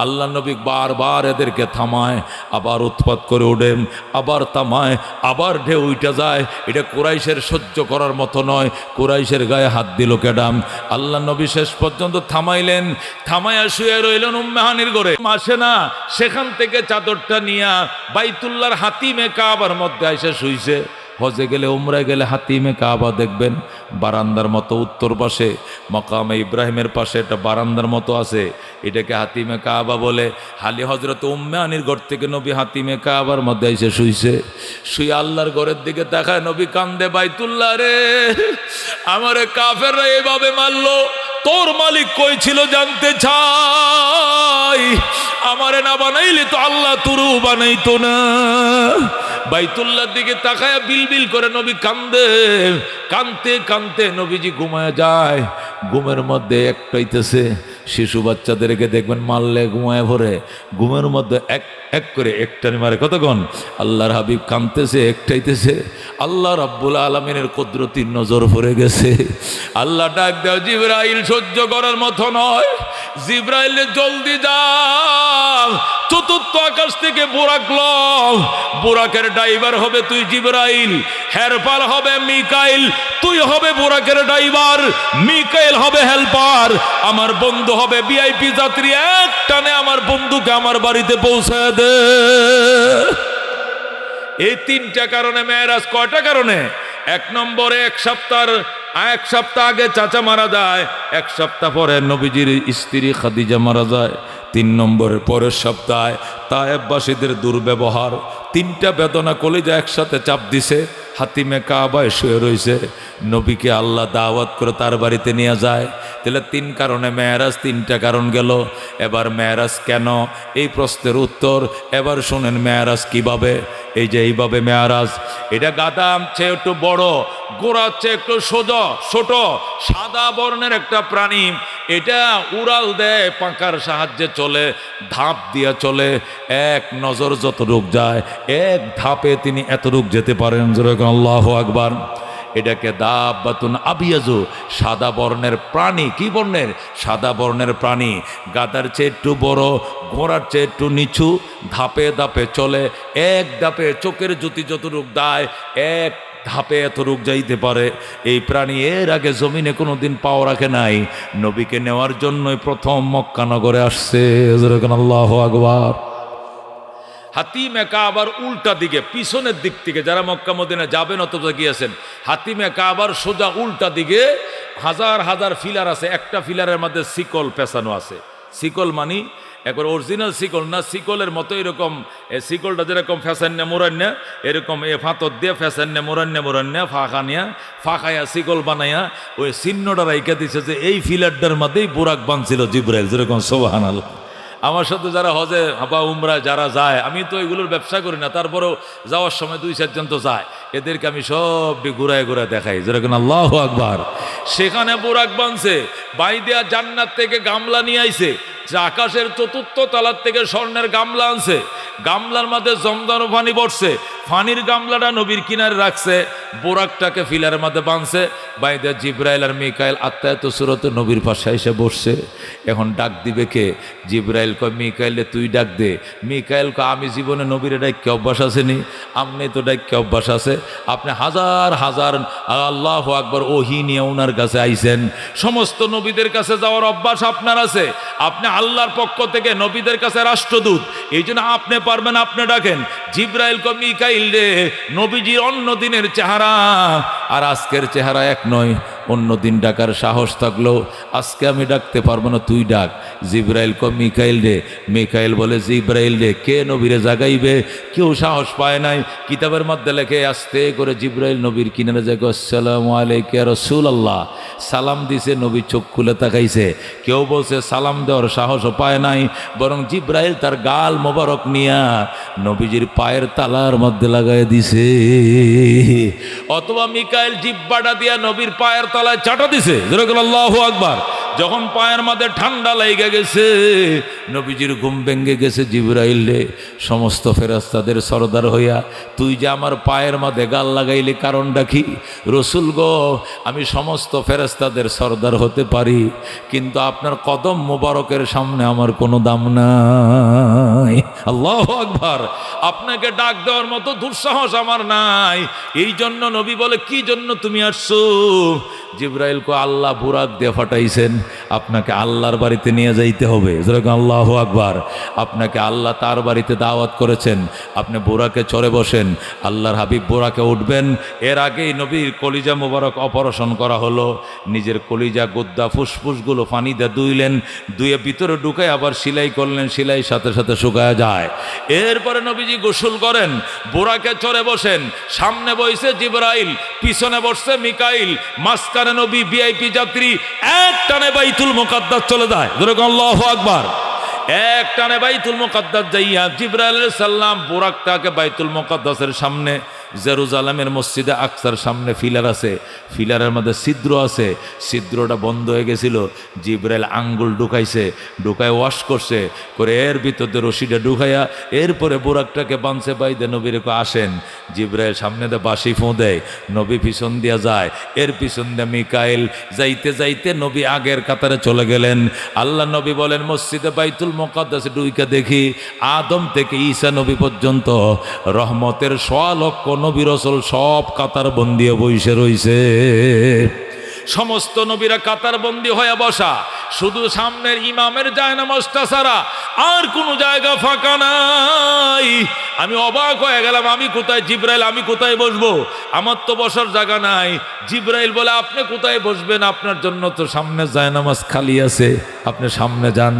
আল্লাহ নবী বারবার এদেরকে থামায়, আবার উৎপাত করে ওঠেন, আবার থামায়, আবার ঢেউ উঠে যায়। এটা কুরাইশের সহ্য করার মতো নয়। কুরাইশের গায়ে হাত দিল কেডাম। আল্লাহ নবী শেষ পর্যন্ত থামাইলেন, থামাইয়া শুয়ে রইলেন উম্মে হানির ঘরে। আসে না, সেখান থেকে চাদরটা নিয়া বাইতুল্লাহর হাতিমে কাবার মধ্যে এসে শুইছে। হজে গেলে উমরায় গেলে হাতিমে কাবা দেখবেন, বারান্দার মতো উত্তর পাশে মাকামে ইব্রাহিমের পাশে একটা বারান্দার মতো আছে, এটাকে হাতিমে কাবা বলে। হালি হজরত উম্মে হানির ঘর থেকে নবী হাতিমে কাবার মধ্যে এসে শুইছে। শুয়ে আল্লাহর ঘরের দিকে তাকায়, নবী কান্দে, বাইতুল্লাহ রে, আমারে কাফেররা এভাবে মারলো, তোর মালিক কই ছিল জানতে চাই। আমারে না বানাইলে তো আল্লাহ তুরু বানাইতো না। বাইতুল্লাহর দিকে তাকায়া বিলবিল করে নবী কান্দে। কানতে কানতে নবীজি ঘুমায় যায়। ঘুমের মধ্যে একটাইতেছে। শিশু বাচ্চাদেরকে দেখবেন মারলে ঘুমায় ভরে, ঘুমের মধ্যে এক এক করে একটানি মারে। কতক্ষণ? আল্লাহর হাবিব কানতেছে, একটাইতেছে। আল্লাহ রাব্বুল আলামিনের কুদরতির নজর পড়ে গেছে। আল্লাহ ডাক দাও, জিবরাইল সহ্য করার মতো নয়, জিবরাইল জলদি যাও, চতুর্থ আকাশ থেকে বোরাক লও। বোরাকের ড্রাইভার হবে তুই জিবরাইল, হেল্পার হবে মিকাইল, তুই হবে বোরাকের ড্রাইভার, মিকাইল হবে হেল্পার, আমার বন্ধু হবে ভিআইপি যাত্রী। এক টানে আমার বন্ধুকে আমার বাড়িতে পৌঁছায় দে। এই তিনটা কারণে মেরাজ। কয়টা কারণে? এক নম্বরে এক সপ্তাহ আগে চাচা মারা যায়, এক সপ্তাহ পরে নবীজির স্ত্রী খাদিজা মারা যায়, 3 নম্বরের পরের সপ্তাহে তায়েববাসীদের দুর্ব্যবহার। তিনটা বেদনা কলিজা একসাথে চাপ দিছে। হাতিমে কাবায় শুয়ে রয়েছে, নবীকে আল্লাহ দাওয়াত করে তার বাড়িতে নিয়ে যায়। তাহলে 3 কারণে মেরাজ, 3টা কারণ গেল। এবার মেরাজ কেন, এই প্রশ্নের উত্তর এবার শুনেন। মেরাজ কিভাবে? এই যে এইভাবে মেরাজ। এটা গাদাম চেয়ে একটু বড়, গোড়ার চেয়ে একটু সোজা ছোট, সাদা বর্ণের একটা প্রাণী। এটা উড়াল দেয়, পাঁকার সাহায্যে চলে, ধাপ দিয়ে চলে। এক নজর যতটুক যায়, এক ধাপে তিনি এতটুক যেতে পারেন। যেরকম আল্লাহু আকবার। এটাকে দাব্বাতুন আবিয়াজু, সাদা বর্ণের প্রাণী। কি বর্ণের? সাদা বর্ণের প্রাণী। গাদার চেয়ে একটু বড়, ঘোড়ার চেয়ে একটু নিচু, ধাপে ধাপে চলে। এক ধাপে চোখের জ্যোতি যতটুক দেয়, এক ধাপে এত রূপ যাইতে পারে। এই প্রাণী এর আগে জমিনে কোনোদিন পাও রাখে নাই। নবীকে নেওয়ার জন্যই প্রথম মক্কা নগরে আসছে। আল্লাহু আকবার। হাতিমে কাবার উল্টা দিকে, পিছনের দিক থেকে যারা মক্কা মদিনা যাবেন অথবা গিয়েছেন, হাতিমে কাবার সোজা উল্টা দিকে হাজার হাজার ফিলার আছে। একটা ফিলারের মধ্যে শিকল পেঁচানো আছে। শিকল মানি একবার অরিজিনাল শিকল না, শিকলের মতো এরকম শিকলটা যেরকম ফ্যাসান্যা মোরান্যা, এরকম এ ফাতর দিয়ে ফ্যাসান্যা মোরান্যা ফাঁকাইয়া শিকল বানাইয়া ওই চিহ্নটা রাইখা দিছে যে এই ফিলারটার মধ্যেই বোরাক বানছিল জিবরাইল। যেরকম সুবহানাল্লাহ। আমার সাথে যারা হজে বা উমরায় যারা যায়, আমি তো এগুলোর ব্যবসা করি না, তারপরেও যাওয়ার সময় 2-4 জন তো যায়, এদেরকে আমি সবটি ঘুরায় ঘুরায় দেখাই। যেরকম আল্লাহু আকবার। সেখানে বোরাক বানছে, বাইদিয়া জান্নাত থেকে গামলা নিয়ে আইছে, যে আকাশের 4র্থ তলার থেকে স্বর্ণের গামলা আনছে। গামলার মধ্যে জমজম পানি পড়ছে, পানির গামলাটা নবীর কিনারে রাখছে, বোরাকটাকে ফিলারের মধ্যে বাঁধছে। বাইদে জিব্রাইল আর মিকাইল আত্মায়ত সুরতে নবীর পাশে এসে বসছে। এখন ডাক দিবে কে? জিব্রাইল কয় মিকাইলে তুই ডাক দে। মিকাইল কয় আমি জীবনে নবীর ডাক্য অভ্যাস আসেনি, আপনি তো ডাক্য অভ্যাস আছে। আপনি হাজার হাজার আল্লাহু আকবার ওহী নিয়ে ওনার কাছে আইছেন। সমস্ত নবীদের কাছে যাওয়ার অভ্যাস আপনার আছে। আপনি আল্লাহর পক্ষ থেকে নবীদের কাছে রাষ্ট্রদূত, এই জন্য আপনি পারবেন আপনি ডাকেন, জিব্রাইল ক মিকাইল রে, নবীজির অন্য দিনের চেহারা আর আজকের চেহারা এক নয়, অন্য দিন ডাকার সাহস থাকলো আজকে আমি ডাকতে পারবো না, তুই ডাক। জিব্রাইল ক মিকাইল রে, মিকাইল বলে জিব্রাইল রে, কে নবীরে জাগাইবে? কেউ সাহস পায় নাই। কিতাবের মধ্যে লেখে আস্তে করে জিব্রাইল নবীর কিনারে জাগে, আসসালামু আলাইকা ইয়া রাসূলুল্লাহ, সালাম দিছে, নবী চোখ খুলে তাকাইছে। কেউ বলছে সালাম দেওয়ার সাহসও পায় নাই, বরং জিব্রাইল তার গাল মোবারক নিয়া নবীজির পায়ের তালার মধ্যে লাগাই দিছে, অথবা মিকাইল জিব্বাটা দিয়া নবীর পায়ের তলায় চাটা দিছে। যেরকম আল্লাহু আকবার। যখন পায়ের মধ্যে ঠান্ডা লেগে গেছে, নবীজির ঘুম ভেঙে গেছে। জিব্রাইল রে, সমস্ত ফেরেশতাদের সরদার হইয়া তুই যে আমার পায়ের মধ্যে গাল লাগাইলি, কারণটা কি? রসুল গো, আমি সমস্ত ফেরেশতাদের সরদার হতে পারি, কিন্তু আপনার কদম মোবারকের সামনে আমার কোনো দাম নাই। আল্লাহু আকবার। আপনাকে ডাক দেওয়ার মতো দুঃসাহস আমার নাই। এই জন্য নবী বলে, কি জন্য তুমি আসছো? জিব্রাইল কো, আল্লাহ বুরাক দিয়ে ফাটাইছেন, আপনাকে আল্লাহর বাড়িতে নিয়ে যাইতে হবে। যেরকম আল্লাহু আকবার। আপনাকে আল্লাহ তার বাড়িতে দাওয়াত করেছেন, আপনি বুরাকে চড়ে বসেন, আল্লাহর হাবিব বুরাকে উঠবেন। এর আগেই নবীর কলিজা মোবারক অপারেশন করা হলো, নিজের কলিজা গুদ্দা ফুসফুসগুলো পানি দিয়ে ধুইলেন, ধুয়ে ভিতরে ঢুকাই আবার সেলাই করলেন, সেলাই সাথে সাথে শুকায় যায়। এরপরে নবীজি গোসল করেন, বুরাকে চড়ে বসেন, সামনে বসে জিব্রাইল, পিছনে বসছে মিকাইল, মাঝখানে নবী ভিআইপি যাত্রী, এক টানে বাইতুল মুকাদ্দাস চলে যায়। যেরকম আল্লাহু আকবার। এক টানে বাইতুল মুকাদ্দাস যাইয়া জিব্রাইল আলাইহিস সালাম বুরাকটাকে বাইতুল মুকাদ্দাসের সামনে, জেরুজালেমের মসজিদে আকসার সামনে ফিলার আছে, ফিলারের মধ্যে ছিদ্র আছে, ছিদ্রটা বন্ধ হয়ে গেছিল। জিব্রাইল আঙ্গুল ঢুকাইছে, ঢুকায় ওয়াশ করছে, করে এর ভিতরে রশিটা ঢুকাইয়া এরপরে বুরাকটাকে বাঁধছে, বাইদে নবীর আসেন। জিব্রাইল সামনে দিয়ে বাঁশি ফোঁ দেয়, নবী পিছন দিয়া যায়, এর পিছন দিয়ে মিকাইল। যাইতে যাইতে নবী আগের কাতারে চলে গেলেন। আল্লাহ নবী বলেন, মসজিদে বাইতুল মুকাদ্দাসে ঢুইকা দেখি আদম থেকে ঈসা নবী পর্যন্ত রহমতের 100 লক্ষ নবী রাসূল সব কাতার বন্দি বসে রইছে। সমস্ত নবীরা কাতার বন্দি হয়ে বসা, শুধু সামনের ইমামের জায়নামাজটা ছাড়া আর কোনো জায়গা ফাঁকা নাই। আমি অবাক হয়ে গেলাম, আমি কোথায়? জিব্রাইল, আমি কোথায় বসবো? আমার তো বসার জায়গা নাই। জিব্রাইল বলে, আপনি কোথায় বসবেন? আপনার জন্য তো সামনে জায়নামাজ খালি আছে, আপনি সামনে যান।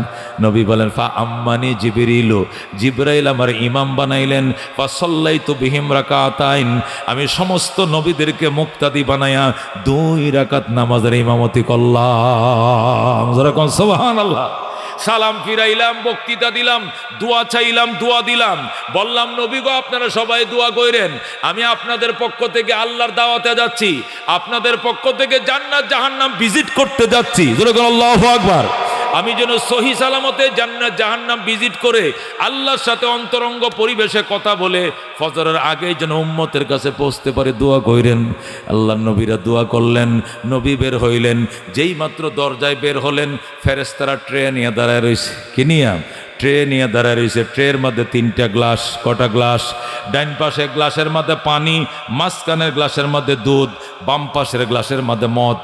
নবী বলেন, ফা আম্মানি জিবরিল, জিব্রাইল আমার ইমাম বানাইলেন। ফা সাল্লাইতু বিহিম রাকাতাইন, আমি সমস্ত নবীদেরকে মুক্তাদি বানায়া 2 রাকাত নামাজের ইমামতি করলাম। যেরকম সুবহানাল্লাহ। সালাম ফিরাইলাম, বক্তৃতা দিলাম, দোয়া চাইলাম, দোয়া দিলাম, বললাম নবী গো আপনারা সবাই দোয়া করেন, আমি আপনাদের পক্ষ থেকে আল্লাহর দাওয়াতে যাচ্ছি, আপনাদের পক্ষ থেকে জান্নাত জাহান্নাম ভিজিট করতে যাচ্ছি। যেরকম আল্লাহু আকবার। আমি যেন সহি সালামতে জান্নাত জাহান্নাম ভিজিট করে আল্লাহর সাথে অন্তরঙ্গ পরিবেশে কথা বলে ফজরের আগেই যেন উম্মতের কাছে পৌঁছতে পারে, দোয়া কইরেন। আল্লাহর নবীরা দোয়া করলেন, নবী বের হইলেন। যেই মাত্র দরজায় বের হলেন, ফেরেশতারা ট্রে নিয়ে দাঁড়ায় রয়েছে। কি নিয়ে? ট্রে নিয়ে দাঁড়ায় রয়েছে। ট্রের মধ্যে 3টা গ্লাস। কটা গ্লাস? ডাইন পাশে গ্লাসের মধ্যে পানি, মাঝখানের গ্লাসের মধ্যে দুধ, বাম পাশের গ্লাসের মধ্যে মদ।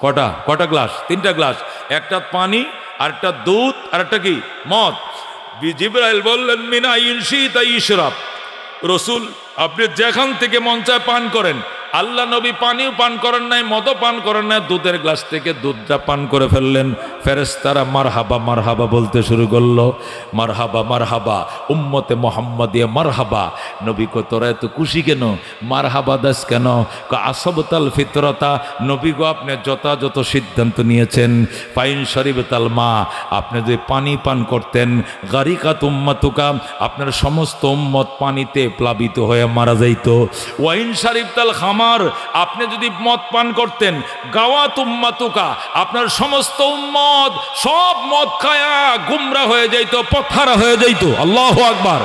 কটা? কটা গ্লাস? 3টা গ্লাস। একটা পানি, আরেকটা দুধ, আরেকটা কি? মদ। জিবরাইল বললেন, মিনা ইনশিতা ইশরাব, রসুল আপনি যেখান থেকে মন চায় পান করেন। আল্লাহ নবী পানিও পান করেন নাই, মদও পান করেন নাই, দুধের গ্লাস থেকে দুধটা পান করে ফেললেন। ফেরেশতারা মারহাবা মারহাবা বলতে শুরু করলো। মারহাবা মারহাবা, উম্মতে মুহাম্মাদিয়া মারহাবা। নবী কো, তোরা এত খুশি কেন? মারহাবা দাস কেন? আসবতাল ফিতরতা, নবী গো আপনি যথাযথ সিদ্ধান্ত নিয়েছেন। ফাইন শরীবতাল মা, আপনি যদি পানি পান করতেন, গারিকাত উম্মাতুকা, আপনার সমস্ত উম্মত পানিতে প্লাবিত হয়ে মারা যাইত। ওয়াইন শরীবতাল খামা, আপনি যদি মদ পান করতেন, গাওয়াত উম্মাতুকা, আপনার সমস্ত উম্মত সব মদ খায়া গুমরা হয়ে যাইতো, পথহারা হয়ে যাইতো। আল্লাহু আকবার।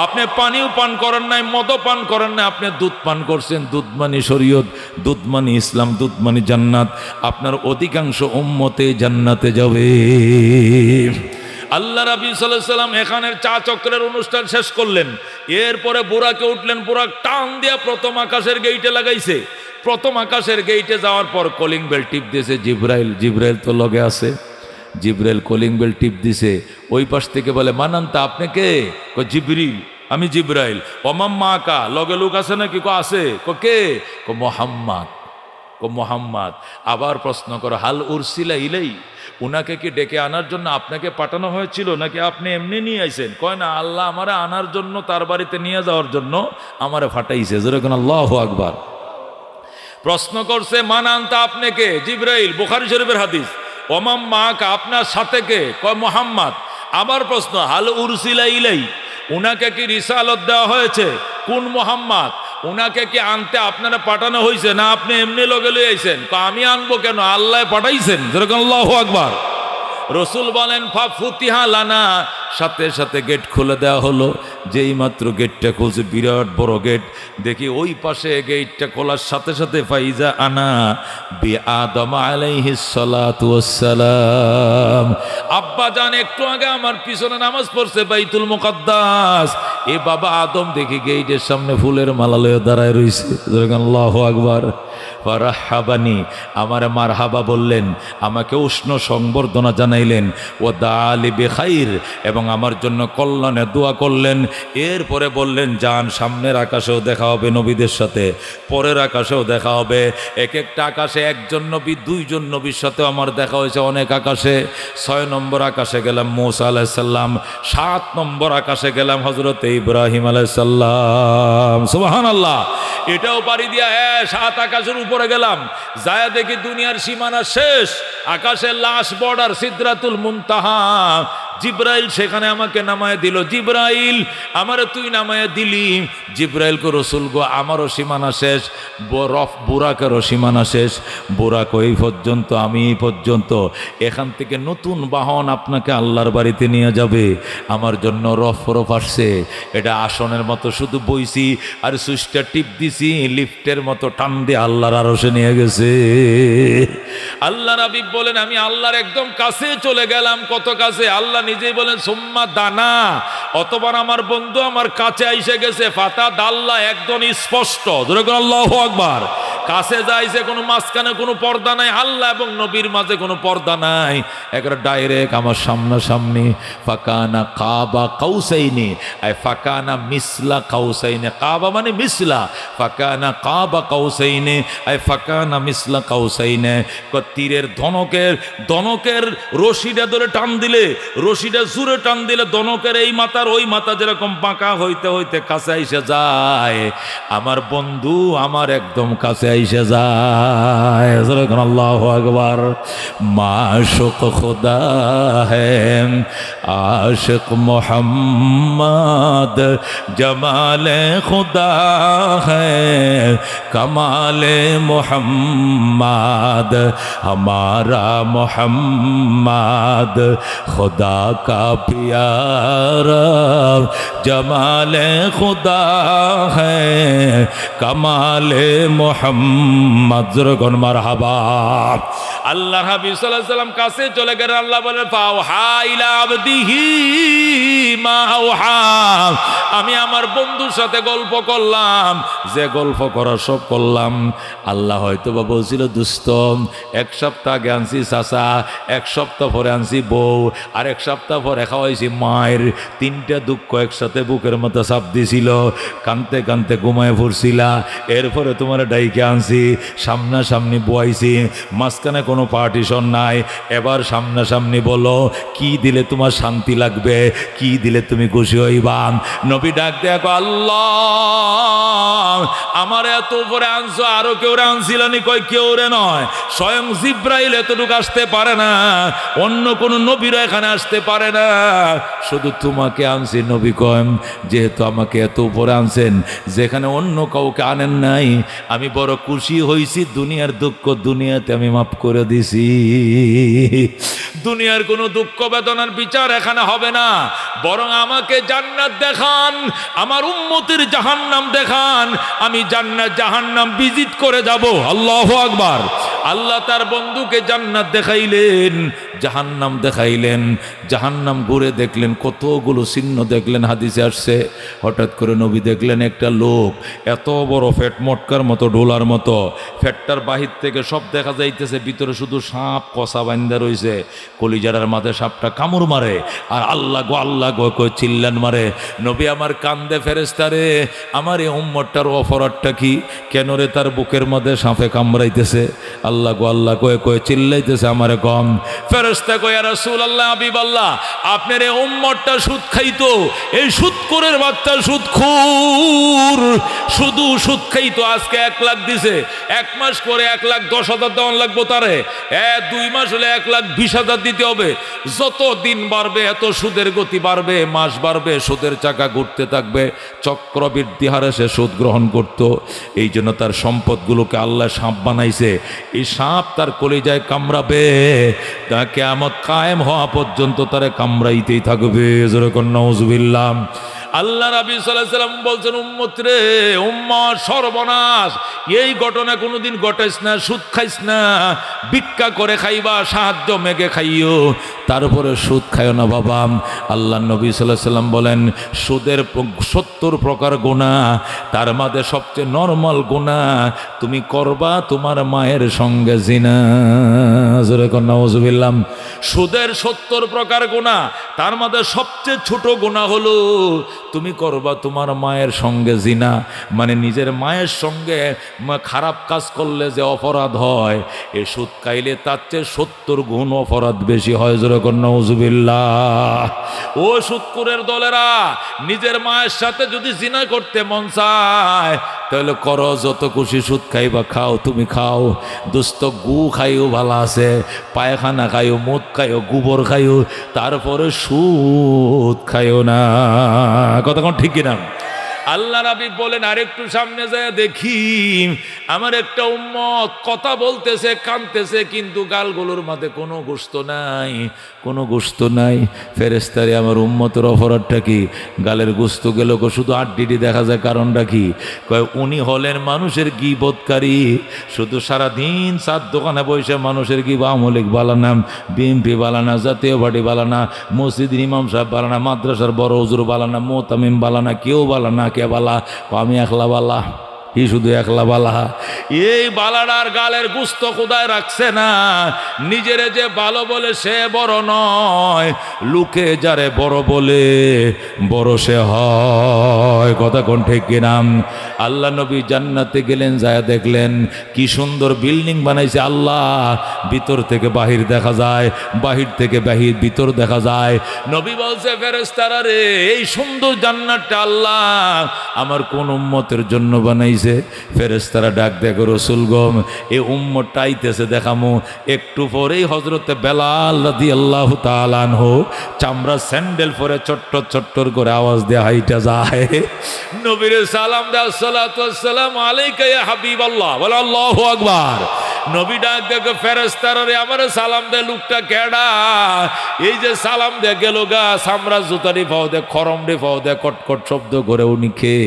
আপনি পানিও পান করেন নাই, মদও পান করেন নাই, আপনি দুধ পান করছেন। দুধ মানে শরীয়ত, দুধ মানে ইসলাম, দুধ মানে জান্নাত। আপনার অধিকাংশ উম্মতে জান্নাতে যাবে। আল্লাহ রাব্বি সাল্লাল্লাহু আলাইহি সাল্লাম এখানের চা চক্রের অনুষ্ঠান শেষ করলেন। এরপরে বুরাকে উঠলেন, বুরাক টান দিয়া প্রথম আকাশের গেইটে লাগাইছে। প্রথম আকাশের গেইটে যাওয়ার পর কলিং বেল টিপ দিয়েছে জিব্রাইল। জিব্রাইল তো লগে আছে। জিব্রাইল কলিং বেল টিপ দিছে। ওই পাশ থেকে বলে মানান্তা, আপনি কে? জিবরিল, আমি জিব্রাইল। ওমাম মা কা, লগে লোক আছে নাকি? আছে। কে? মোহাম্মদ। মোহাম্মদ। আবার প্রশ্ন করো, হাল উরসিলা ইলাই, উনাকে কি ডেকে আনার জন্য আপনাকে পাঠানো হয়েছিল নাকি আপনি এমনি নিয়ে আইছেন? কয় না, আল্লাহ আমারে আনার জন্য, তার বাড়িতে নিয়ে যাওয়ার জন্য আমারে ফাটাইছে। যেরকম আল্লাহু আকবার। প্রশ্ন করছে মানান্তা, আপনি কে? জিব্রাইল, বুখারী শরীফের হাদিস। ওমাম মা কা, আপনার সাথে কে? কয় মোহাম্মদ। আবার প্রশ্ন, হাল উরসিলা ইলাই, উনাকে কি রিসালত দেওয়া হয়েছে? কোন মোহাম্মদ? উনাকে কি আনতে আপনারা পাঠানো হয়েছে না আপনি এমনি লগে লই আইছেন? আমি আনবো কেন, আল্লাহ পাঠাইছেন। যেরকম আল্লাহু আকবার। রসুল বলেন ফাফুতিহা লানা, সাথে সাথে গেট খুলে দেওয়া হলো। যেই মাত্র গেটটা খুলছে, বিরাট বড় গেট, দেখি ওই পাশে গেটটা খোলার সাথে সাথে ফাইজা আনা বি আদম আলাইহিস সালাতু ওয়াস সালাম। আব্বা জান একটু আগে আমার পিছনে নামাজ পড়ছে বাইতুল মুকাদ্দাস, এ বাবা আদম দেখি গেটের সামনে ফুলের মালা লয়ে দাঁড়ায় রইছে। আল্লাহু আকবার। ফারাহাবানি, আমার মারহাবা বললেন, আমাকে উষ্ণ সংবর্ধনা জানাইলেন। ও দালি বেখাইর, এবং আমার জন্য কল্যাণে দোয়া করলেন। এরপরে বললেন, যান, সামনের আকাশেও দেখা হবে নবীদের সাথে, পরের আকাশেও দেখা হবে। এক একটা আকাশে একজন নবী, দুইজন নবীর সাথেও আমার দেখা হয়েছে অনেক আকাশে। 6 নম্বর আকাশে গেলাম মূসা আলাইহিস সালাম, 7 নম্বর আকাশে গেলাম হযরত ইব্রাহিম আলাইহিস সালাম। সুবহানাল্লাহ। এটাও পারি দিয়া 7 আকাশের উপরে গেলাম, যায় দেখি দুনিয়ার সীমানা শেষ, আকাশের লাশ বর্ডার সিদরাতুল মুনতাহা। জিব্রাইল সেখানে আমাকে নামায় দিল। জিব্রাইল, আমারে তুই নামায় দিলি। জিব্রাইল কো রসুল গো, আমারও সীমানা শেষ, বুরাকেরও সীমানা শেষ। বুরাক ওই পর্যন্ত, আমি এই পর্যন্ত। এখান থেকে নতুন বাহন আপনাকে আল্লাহর বাড়িতে নিয়ে যাবে। আমার জন্য রফ আসছে, এটা আসনের মতো শুধু বইছি আর সুইচটা টিপ দিছি, লিফটের মতো টান দিয়ে আল্লাহর আরশে নিয়ে গেছে। আল্লাহ নবী বলেন, আমি আল্লাহর একদম কাছে চলে গেলাম। কত কাছে? আল্লাহ নিজেই বলেন সুম্মা দানা, অতবার আমার বন্ধু আমার কাছে আইসে গেছে। ফাতা দাল্লা, একদম স্পষ্ট। আল্লাহু আকবার। কাছে যাইছে, কোনো মাঝখানে কোনো পর্দা নাই, আল্লাহ এবং নবীর মাঝে কোনো পর্দা নাই, একটা ডাইরেক্ট আমার সামনাসামনি। ফাকানা কাবা কাউসাইনি, ফাকানা মিসলা কাউসাইনি, কাবা মানে মিসলা, ফাকানা কাবা কাউসাইনি, ফাকানা মিসলা কাউসাইনি। তীরের ধনকের রশিটা ধরে টান দিলে, রশিটা জুড়ে টান দিলে ধনকের এই মাথার ওই মাথা যেরকম বাঁকা হইতে হইতে কাছে আইসে যায়, আমার বন্ধু আমার একদম কাছে আইসে যায়। আল্লাহু আকবার। মাশুক খুদা হ্যায় আশিক মোহাম্মদ, জমালে খুদা হ্যায় কমালে মোহাম্মদ, हमारा मोहम्मद खुदा का प्यारा, जमाले खुदा है कमाले मोहम्मद। जरगन मरहबा। আল্লাহ হাবিব সাল্লাল্লাহু আলাইহি ওয়াসাল্লাম কাছে চলে গেলেন। আল্লাহ বলেন ফাওহা ইলা আবদিহি মা আওহা, আমি আমার বন্ধুর সাথে গল্প করলাম, যে গল্প করার সব করলাম। আল্লাহ হয়তো বা বলছিল, দুস্ত, 1 সপ্তাহ আগে আনছি চাচা, 1 সপ্তাহ পরে আনছি বউ, আর 1 সপ্তাহ পরে খাওয়াইছি মায়ের। 3টা দুঃখ একসাথে বুকের মতো চাপ দিছিল, কানতে কানতে ঘুমায় পড়ছিলা। এরপরে তোমার ডাইকে আনছি, সামনাসামনি বয়াইছি, মাঝখানে কোনো পার্টিশন নাই। এবার সামনাসামনি বলো, কি দিলে তোমার শান্তি লাগবে, কি দিলে তুমি খুশি হইবা? নবী ডাক দেয়া, আল্লাহ আমার এত উপরে আনছো, আরো কেউ আনছিল নি? কয় কেউ রে নয়, স্বয়ং জিব্রাইল এতটুকু আসতে পারে না, অন্য কোন নবীরা এখানে আসতে পারে না, শুধু তোমাকে আনছি। নবী কয়, যেহেতু আমাকে এত উপরে আনছেন, যেখানে অন্য কাউকে আনেন নাই, আমি বড় খুশি হয়েছি। দুনিয়ার দুঃখ দুনিয়াতে আমি মাফ করে দিছি। দুনিয়ার কোনো দুঃখ বেদনার বিচার এখানে হবে না, বরং আমাকে জান্নাত দেখান, আমার উম্মতের জাহান্নাম দেখান, আমি জান্নাত জাহান্নাম ভিজিট করে যাব। আল্লাহু আকবার। আল্লাহ তার বন্ধুকে জান্নাত দেখাইলেন। জাহান্নাম দেখাইলেন, জাহান্নাম ঘুরে দেখলেন, কতগুলো চিহ্ন দেখলেন, হাদিসে আসছে। হঠাৎ করে নবী দেখলেন একটা লোক, এত বড় ফ্যাট, মটকার মতো, ডোলার মতো, ফ্যাটটার বাহির থেকে সব দেখা যাইতেছে, ভিতরে শুধু সাপ কষা বান্দা রইছে। কলিজারার মাঝে সাপটা কামড় মারে আর আল্লাহ গো কই চিল্লান মারে। নবী আমার কান্দে, ফেরেশতারে আমার এই উম্মতটার অপরাধটা কি, কেন রে তার বুকের মধ্যে সাপে কামড়াইতেছে? আল্লাহ কয়ে কয়ে চিল্লাইতেছে আমারে কম। ফেরেশতা কয় ইয়া রাসূলুল্লাহ, হাবিবাল্লাহ, আপনার এই উম্মতটা সুদ খাইতো, এই সুদখোরের বাচ্চা সুদখোর, শুধু সুদ খাইতো। আজকে 1 লাখ দিছে, 1 মাস করে 1,10,000 দেওয়ান লাগবো তারে, 2 মাস হলে 1,20,000 দিতে হবে। যত দিন বাড়বে এত সুদের গতি বাড়বে, মাস বাড়বে, সুদের চাকা ঘুরতে থাকবে, চক্রবৃদ্ধি হারে সে সুদ গ্রহণ করত। এই জন্য তার সম্পদগুলোকে আল্লাহ সাপ বানাইছে। এই সাপ তার কলিজায় কামড়াবে, তা কিয়ামত কায়েম হওয়া পর্যন্ত তারে কামড়াইতেই থাকবে। যেরকম নাউজুবিল্লাহ। আল্লাহ নবী সাল্লাল্লাহু আলাইহি ওয়াসাল্লাম বলছেন, উম্মত রে, উম্মত সর্বনাশ, এই ঘটনা কোনোদিন ঘটাইস না, সুদ খাইস না, ভিক্ষা করে খাইবা, সাহায্য মেঘে খাইও, তারপরে সুদ খাইও না বাবা। আল্লাহ নবী সাল্লাল্লাহু আলাইহি ওয়াসাল্লাম বলেন, সুদের 70 প্রকার গুনাহ, তার মধ্যে সবচেয়ে নরমাল গুনাহ তুমি করবা তোমার মায়ের সঙ্গে জিনা। যেরকম নাউজুবিল্লাহ। সুদের 70 প্রকার গুনাহ, তার মধ্যে সবচেয়ে ছোট গুনাহ হলো তুমি করবা তোমার মায়ের সঙ্গে জিনা। মানে নিজের মায়ের সঙ্গে খারাপ কাজ করলে যে অপরাধ হয়, এ সুদ খাইলে তার চেয়ে 70 গুণ অপরাধ বেশি হয়। যেরকম নাউজুবিল্লাহ। ও সুদখোরের দলেরা, নিজের মায়ের সাথে যদি জিনা করতে মন চায় তাহলে করো, যত খুশি সুদ খাইবা খাও, তুমি খাও। দোস্ত, গু খাইও ভালো আছে, পায়খানা খাইও, মুত খাইও, গোবর খাইও, তারপরে সুদ খাইও না। কথা কোন ঠিক কিনা? আল্লাহ নবী বলেন, আরেকটু সামনে যায় দেখি আমার একটা উম্মত কথা বলতেছে, কাঁদতেছে, কিন্তু গালগুলোর মধ্যে কোনো গোশত নাই, কোনো গোশত নাই। ফেরেশতারে আমার উম্মতের অপরাধটা কি? গালের গোশত গেল, শুধু আড্ডিটি দেখা যায়, কারণটা কি? কয় উনি হলেন মানুষের গীবতকারী, শুধু সারাদিন 4 দোকানে বসে মানুষের গীবত, আমলিক বালানা, বিএমপি বালানা, জাতীয় পার্টি বালানা, মসজিদের ইমাম সাহেব বালানা, মাদ্রাসার বড় হুজুর বালানা, মোতামিম বালানা, কেউ বালানা, কে বালা, আমি একলা বালা, কি শুধু একলা বালা। এই বালাডার গালের গুস্ত খোদায় রাখছে না, নিজের যে ভালো বলে সে বড় নয়, লোকে যারে বড় বলে বড় সে হয়। কথা কোন ঠিক কিনা? আল্লাহ নবী জান্নাতে গেলেন, যায় দেখলেন কি সুন্দর বিল্ডিং বানাইছে আল্লাহ, ভিতর থেকে বাহির দেখা যায়, বাহির থেকে বাহির ভিতর দেখা যায়। নবী বলছে, ফেরেশতারা রে, এই সুন্দর জান্নাতটা আল্লাহ আমার কোন উম্মতের জন্য বানাইছে? ফেরেশতারা ডাক দেখো, রাসূল গো, এই উম্মতটা আইতেছে দেখামু। একটু পরেই হযরতে বেলাল রাদিয়াল্লাহু তাআলা আনহু চামড়া স্যান্ডেল পরে চট্টর চট্টর করে আওয়াজ দিয়ে হাইটা যায়, নবীর সালাম দেয়, আসসালাতু ওয়াসসালামু আলাইকা ইয়া হাবিবাল্লাহ, বলে আল্লাহু আকবার। নবী ডাক দেখো, ফেরেশতারা রে, আমার সালাম দে, লোকটা কেডা? এই যে সালাম দে গেল গা, সামরা জুতারি পাও দে, খরম রে পাও দে, কটকট শব্দ করে, উনি কে?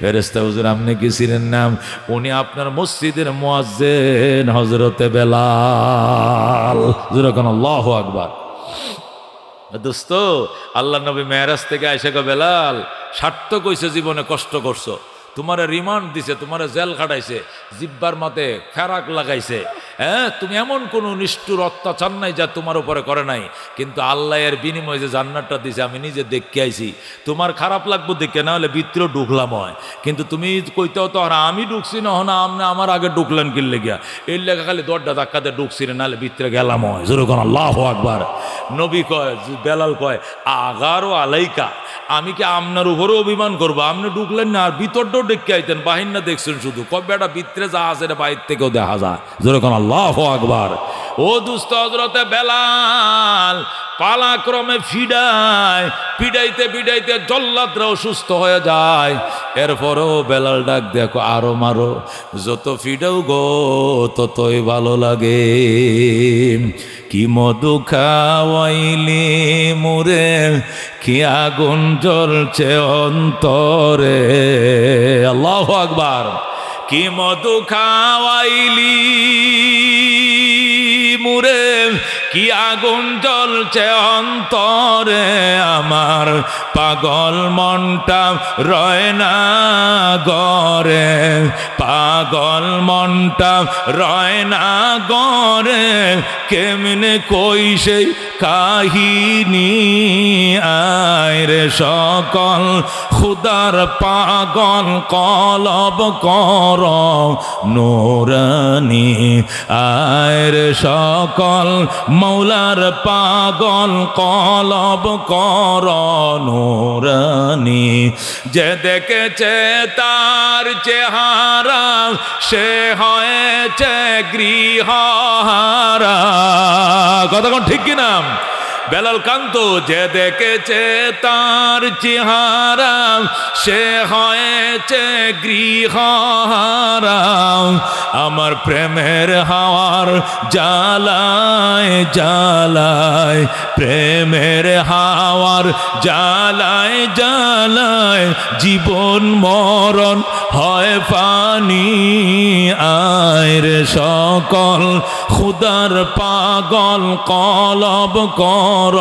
ফেরেশতা, হুজুর আপনি কি চিনেন নাম? উনি আপনার মসজিদের মুয়াজ্জিন হযরতে বেলাল। যেরকম আল্লাহু আকবার। দোস্ত, আল্লাহ নবী মেরাজ থেকে আইসা গো, বেলাল সার্থক হইছে, জীবনে কষ্ট করছো, তোমার রিমান্ড দিছে, তোমার জেল খাটাইছে, জিব্বার মাতে ফেরাক লাগাইছে, হ্যাঁ, তুমি এমন কোনো নিষ্ঠুর অত্যাচার নাই যা তোমার উপরে করে নাই, কিন্তু আল্লাহ এর বিনিময়ে যে জান্নাতটা দিছে আমি নিজে দেখে আইছি। তোমার খারাপ লাগবো দেখে, না হলে ভিতরে ঢুকলাম হয়, কিন্তু তুমি কইতেও তো, আর আমি ঢুকছি না, না আপনি আমার আগে ঢুকলেন কি লেগিয়া, এর লেখা খালি দরজা ধাক্কাতে ঢুকছি না, নাহলে ভিতরে গেলাম হয়। যেরকম আল্লাহু আকবার। নবী কয়, বেলাল কয়, আগারও আলাইকা, আমি কি আপনার উপরেও অভিমান করবো? আপনি ঢুকলেন না, আর ভিতরটাও ডেকে আইতেন, বাহির না দেখছেন শুধু, কবে বেটা ভিতরে যা আছে বাহির থেকেও দেখা যায়। যেরকম আল্লাহু আকবার। ও দুস্থ হযরতে বেলাল পালাক্রমে ফিডায়, পিডাইতে পিডাইতে জল্লাদরা অসুস্থ হয়ে যায়। এরপরও বেলাল ডাক দেখো, আরো মারো, যত ফিডাও গো ততই ভালো লাগে। কি মধু খাওয়াইলি মুরে, কি আগুন জ্বলছে অন্তরে। আল্লাহু আকবার। কি মধু খাওয়াইলি মুরে কি আগুন জ্বলছে অন্তরে আমার, পাগল মনটা রয় না গরে, পাগল মনটা রয় না গরে, কেমনে কই সেই কাহিনী আয় রে সকল খুদার পাগল কলব কর নুরানি, আয় রে সকল মৌলার পাগল কলব কর নুরানি। যে দেখেছে তার চেহারা সে হয়েছে গৃহহারা। কতক্ষণ ঠিক কিনা? বেলাল কান্ত, যে দেখেছে তার চেহারা সে হয়েছে গৃহহারা, আমার প্রেমের হাওয়ার জ্বালায় জ্বালায়, প্রেমের হাওয়ার জ্বালায় জ্বালায়, জীবন মরণ হয় পানি আয় রে সকল খুদার পাগল কলব কর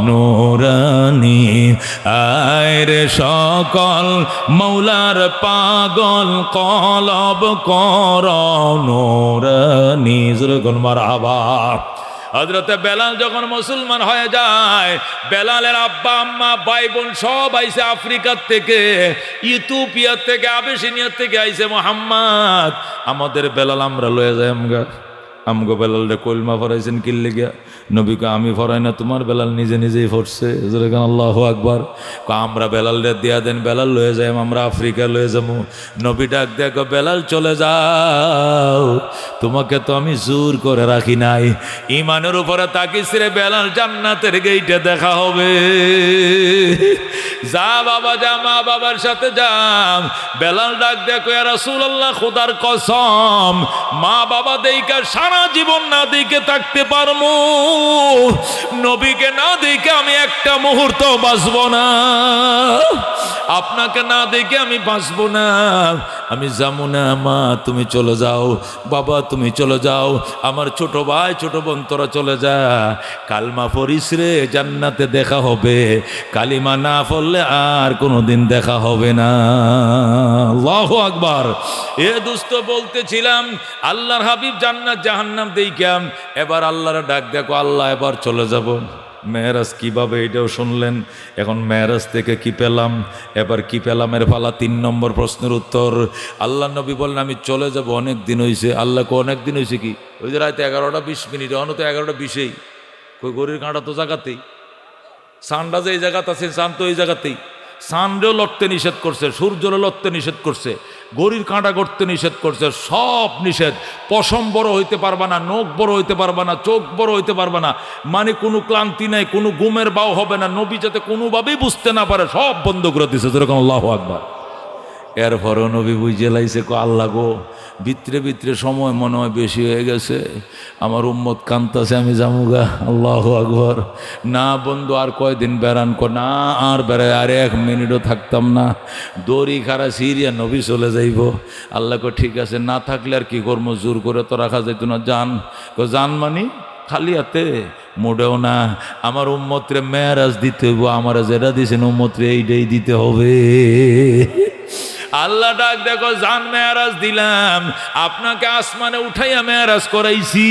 নুরানি, আয় রে সকল মৌলার পাগল কলব কর নুরানি। মারহাবা। হযরতে বেলাল যখন মুসলমান হয়ে যায়, বেলালের আব্বা আম্মা ভাই বোন সব আইছে আফ্রিকার থেকে, ইথিওপিয়া থেকে, আবিসিনিয়া থেকে আইছে। মোহাম্মদ আমাদের বেলাল আমরা লয়ে যাই আমগো বেলালরে কলমা ফরাইছেন কিল্লে গিয়া? নবীকে আমি ফরাই না, তোমার বেলাল নিজে নিজেই ফরছে। আল্লাহু আকবার। আমরা বেলালরে দিয়া দেন, বেলাল লয়ে যাই, আমরা আফ্রিকা লয়ে যাবো। নবী ডাক দেখো, বেলাল চলে যাও, তোমাকে তো আমি জোর করে রাখি নাই। ইমানের উপরে তাকিস রে বেলাল, জান্নাতের গেইটে দেখা হবে। যা বাবা যা, মা বাবার সাথে যাম। বেলাল ডাক দেখো, ইয়া রাসূলুল্লাহ খোদার কসম, মা বাবা দেইকা সারা জীবন না দেখে থাকতে পারমু, নবীকে না দেখে আমি একটা মুহূর্ত বাঁচব না, আপনাকে না দেখে আমি বাঁচব না। আমি যাবো না, মা তুমি চলে যাও, বাবা তুমি চলে যাও, আমার ছোট ভাই ছোট বোন তোরা চলে যা। কালমা পড়িস রে, জান্নাতে দেখা হবে। কালিমা না পড়লে আর কোনোদিন দেখা হবে না। আল্লাহু আকবার। এ দোস্ত বলতেছিলাম, আল্লাহর হাবিব জান্নাত জাহান্নাম দেইখাম, এবার আল্লাহর ডাক দেখো, আল্লাহ এবার চলে যাব। মেরাজ কিভাবে, এটাও শুনলেন। এখন মেরাজ থেকে কি পেলাম, এবার কি পেলাম এর পালা। 3 নম্বর প্রশ্নের উত্তর। আল্লাহ নবী বললেন আমি চলে যাব, অনেক দিন হয়েছে। আল্লাহকে অনেক দিন হয়েছে কি? ওই যে রাতে 11টা 20 মিনিট, অন্য তো 11টা 20-এই। কই গরির কাঁটা তো জায়গাতেই, সানটা যে এই জায়গাতে আছে, সান তো এই জায়গাতেই। সানরেও লড়তে নিষেধ করছে, সূর্যরে লড়তে নিষেধ করছে, গরির কাঁটা করতে নিষেধ করছে, সব নিষেধ। পশম বড় হইতে পারবা না, নখ বড় হইতে পারবা না, চোখ বড় হইতে পারবা না, মানে কোনো ক্লান্তি নাই, কোনো ঘুমের বাও হবে না। নবী যাতে কোনোভাবেই বুঝতে না পারে, সব বন্ধ করে দিছে। যেরকম আল্লাহু আকবার। এরপরও নবী বুঝে লাইছে, আল্লাহ গো, ভিতরে ভিতরে সময় মনে হয় বেশি হয়ে গেছে, আমার উম্মত কান্তাছে, আমি যামুগা। আল্লাহু আকবার। না বন্ধু, আর কয়দিন বেড়ান? না আর বেড়ায়, আর 1 মিনিটও থাকতাম না। দড়ি খারা সিরিয়া নবী চলে যাইব। আল্লাহ কো ঠিক আছে, না থাকলে আর কি করবো, জোর করে তো রাখা যাইতো না। জান জান মানি খালি হাতে মোটেও না, আমার উম্মতরে মেরাজ দিতে হইব, আমার যেটা দিয়েছেন উম্মতরে এইটাই দিতে হবে। আল্লাহ ডাক দেখো, জান মেরাজ দিলাম, আপনাকে আসমানে উঠাইয়া মেরাজ করাইছি,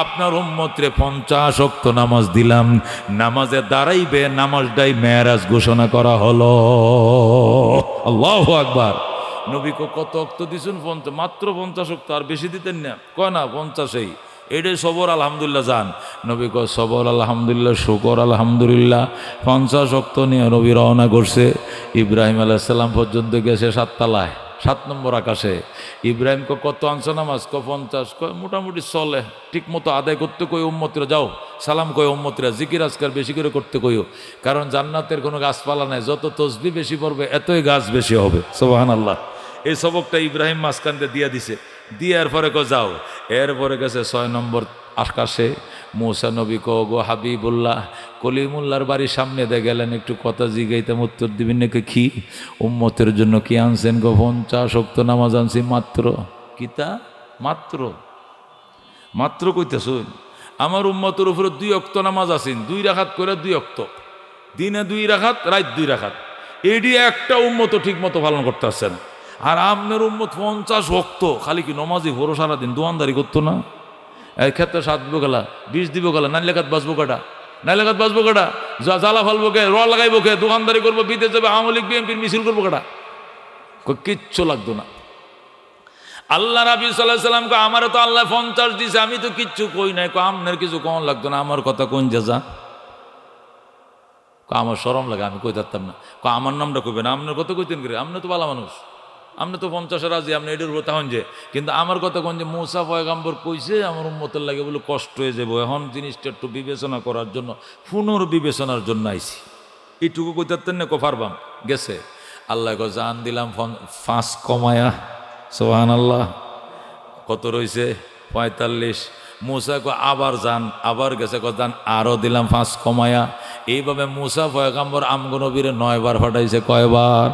আপনার উম্মতরে 50 ওয়াক্ত নামাজ দিলাম, নামাজে দাঁড়াইবে, নামাজটাই মেরাজ ঘোষণা করা হলো। আল্লাহু আকবার। নবী কত ওয়াক্ত দিছেন? 50, মাত্র 50 ওয়াক্ত, আর বেশি দিতেন না। কয় না 50-এই, এটাই সবর আলহামদুলিল্লাহ। যান নবী কয় সবর আলহামদুলিল্লাহ, শুকর আলহামদুলিল্লাহ। 50 ওয়াক্ত নিয়ে নবী রওনা করছে। ইব্রাহিম আলাইহিস সালাম পর্যন্ত গেছে 7 তলায়, 7 নম্বর আকাশে। ইব্রাহিম কত আনছো নামাজ? 50। কয় মোটামুটি চলে, ঠিক মতো আদায় করতে কই উম্মতরা, যাও সালাম কই উম্মতরা, জিকির আজকার বেশি করে করতে কইও, কারণ জান্নাতের কোনো গাছপালা নাই, যত তসবিহ বেশি পড়বে এতই গাছ বেশি হবে। সুবহানাল্লাহ। এই সবকটা ইব্রাহিম মাঝখানতে দিয়া দিছে। দিয়ার পরে যাও। এরপরে গেছে 6 নম্বর আকাশে। মূসা নবী গো হাবিবুল্লাহ কলিমুল্লাহর বাড়ির সামনে দিয়ে গেলেন, একটু কথা জিগাইতাম, উত্তর দিবেন নাকি? কি উম্মতের জন্য কি আনছেন গো? 50 ওয়াক্ত নামাজ আনছি মাত্র। কিতা মাত্র মাত্র কইতেছুন আমার উম্মতের উপরে 2 ওয়াক্ত নামাজ আছেন, 2 রাকাত করে 2 ওয়াক্ত, দিনে 2 রাকাত, রাত 2 রাকাত। এডি একটা উম্মত ঠিক মতো পালন করতে আসছে না। আর আপনার উম্মত 50 ওয়াক্ত, খালি কি নমাজি ভোর সারাদিন দোয়ানদারি করতো না? এক ক্ষেত্রে 7 দিব গেলা, 20 দিব গেলা, নাইলেখাত বাঁচবো কাটা, নাইলেখাত বাঁচবো কাটা, জ্বালা ফালবো কে, র লাগাইবো কে, দোকানদারি করবো, বিদেশ যাবে, আওয়ামী লীগ বিএনপির মিছিল করবো কাটা, কিচ্ছু লাগতো না। আল্লাহ রাবি সাল্লাল্লাহু আলাইহি সাল্লামকে আমারও তো আল্লাহ 50 দিছে, আমি তো কিচ্ছু কই নাই। আপনার কিছু কোন লাগতো না, আমার কথা কোন যা আমার শরম লাগে, আমি কই থাকতাম না। আমার নামটা কইবেন, আপনার কথা কইতেন করে, আপনি তো ভালো মানুষ, আপনি তো 50 রাজি, আপনি এটার উপর তাহন যে, কিন্তু আমার কথা কোন যে মুসা পয়গাম্বর কইছে আমার উম্মতের লাগে বলে কষ্ট হয়ে যাবো, এখন জিনিসটা একটু বিবেচনা করার জন্য, পুনর্বিবেচনার জন্য আইছি। এইটুকু কই থাকতেন না, কফারবাম গেছে। আল্লাহ জান দিলাম 5 কমায়া, সুবহানাল্লাহ। কত রইছে? 45। মুসা আবার যান, আবার গেছে, যান আরো দিলাম 5 কমায়া। এইভাবে মুসা পয়গাম্বর আমগো নবীরে 9 বার ফাটাইছে। কয়বার?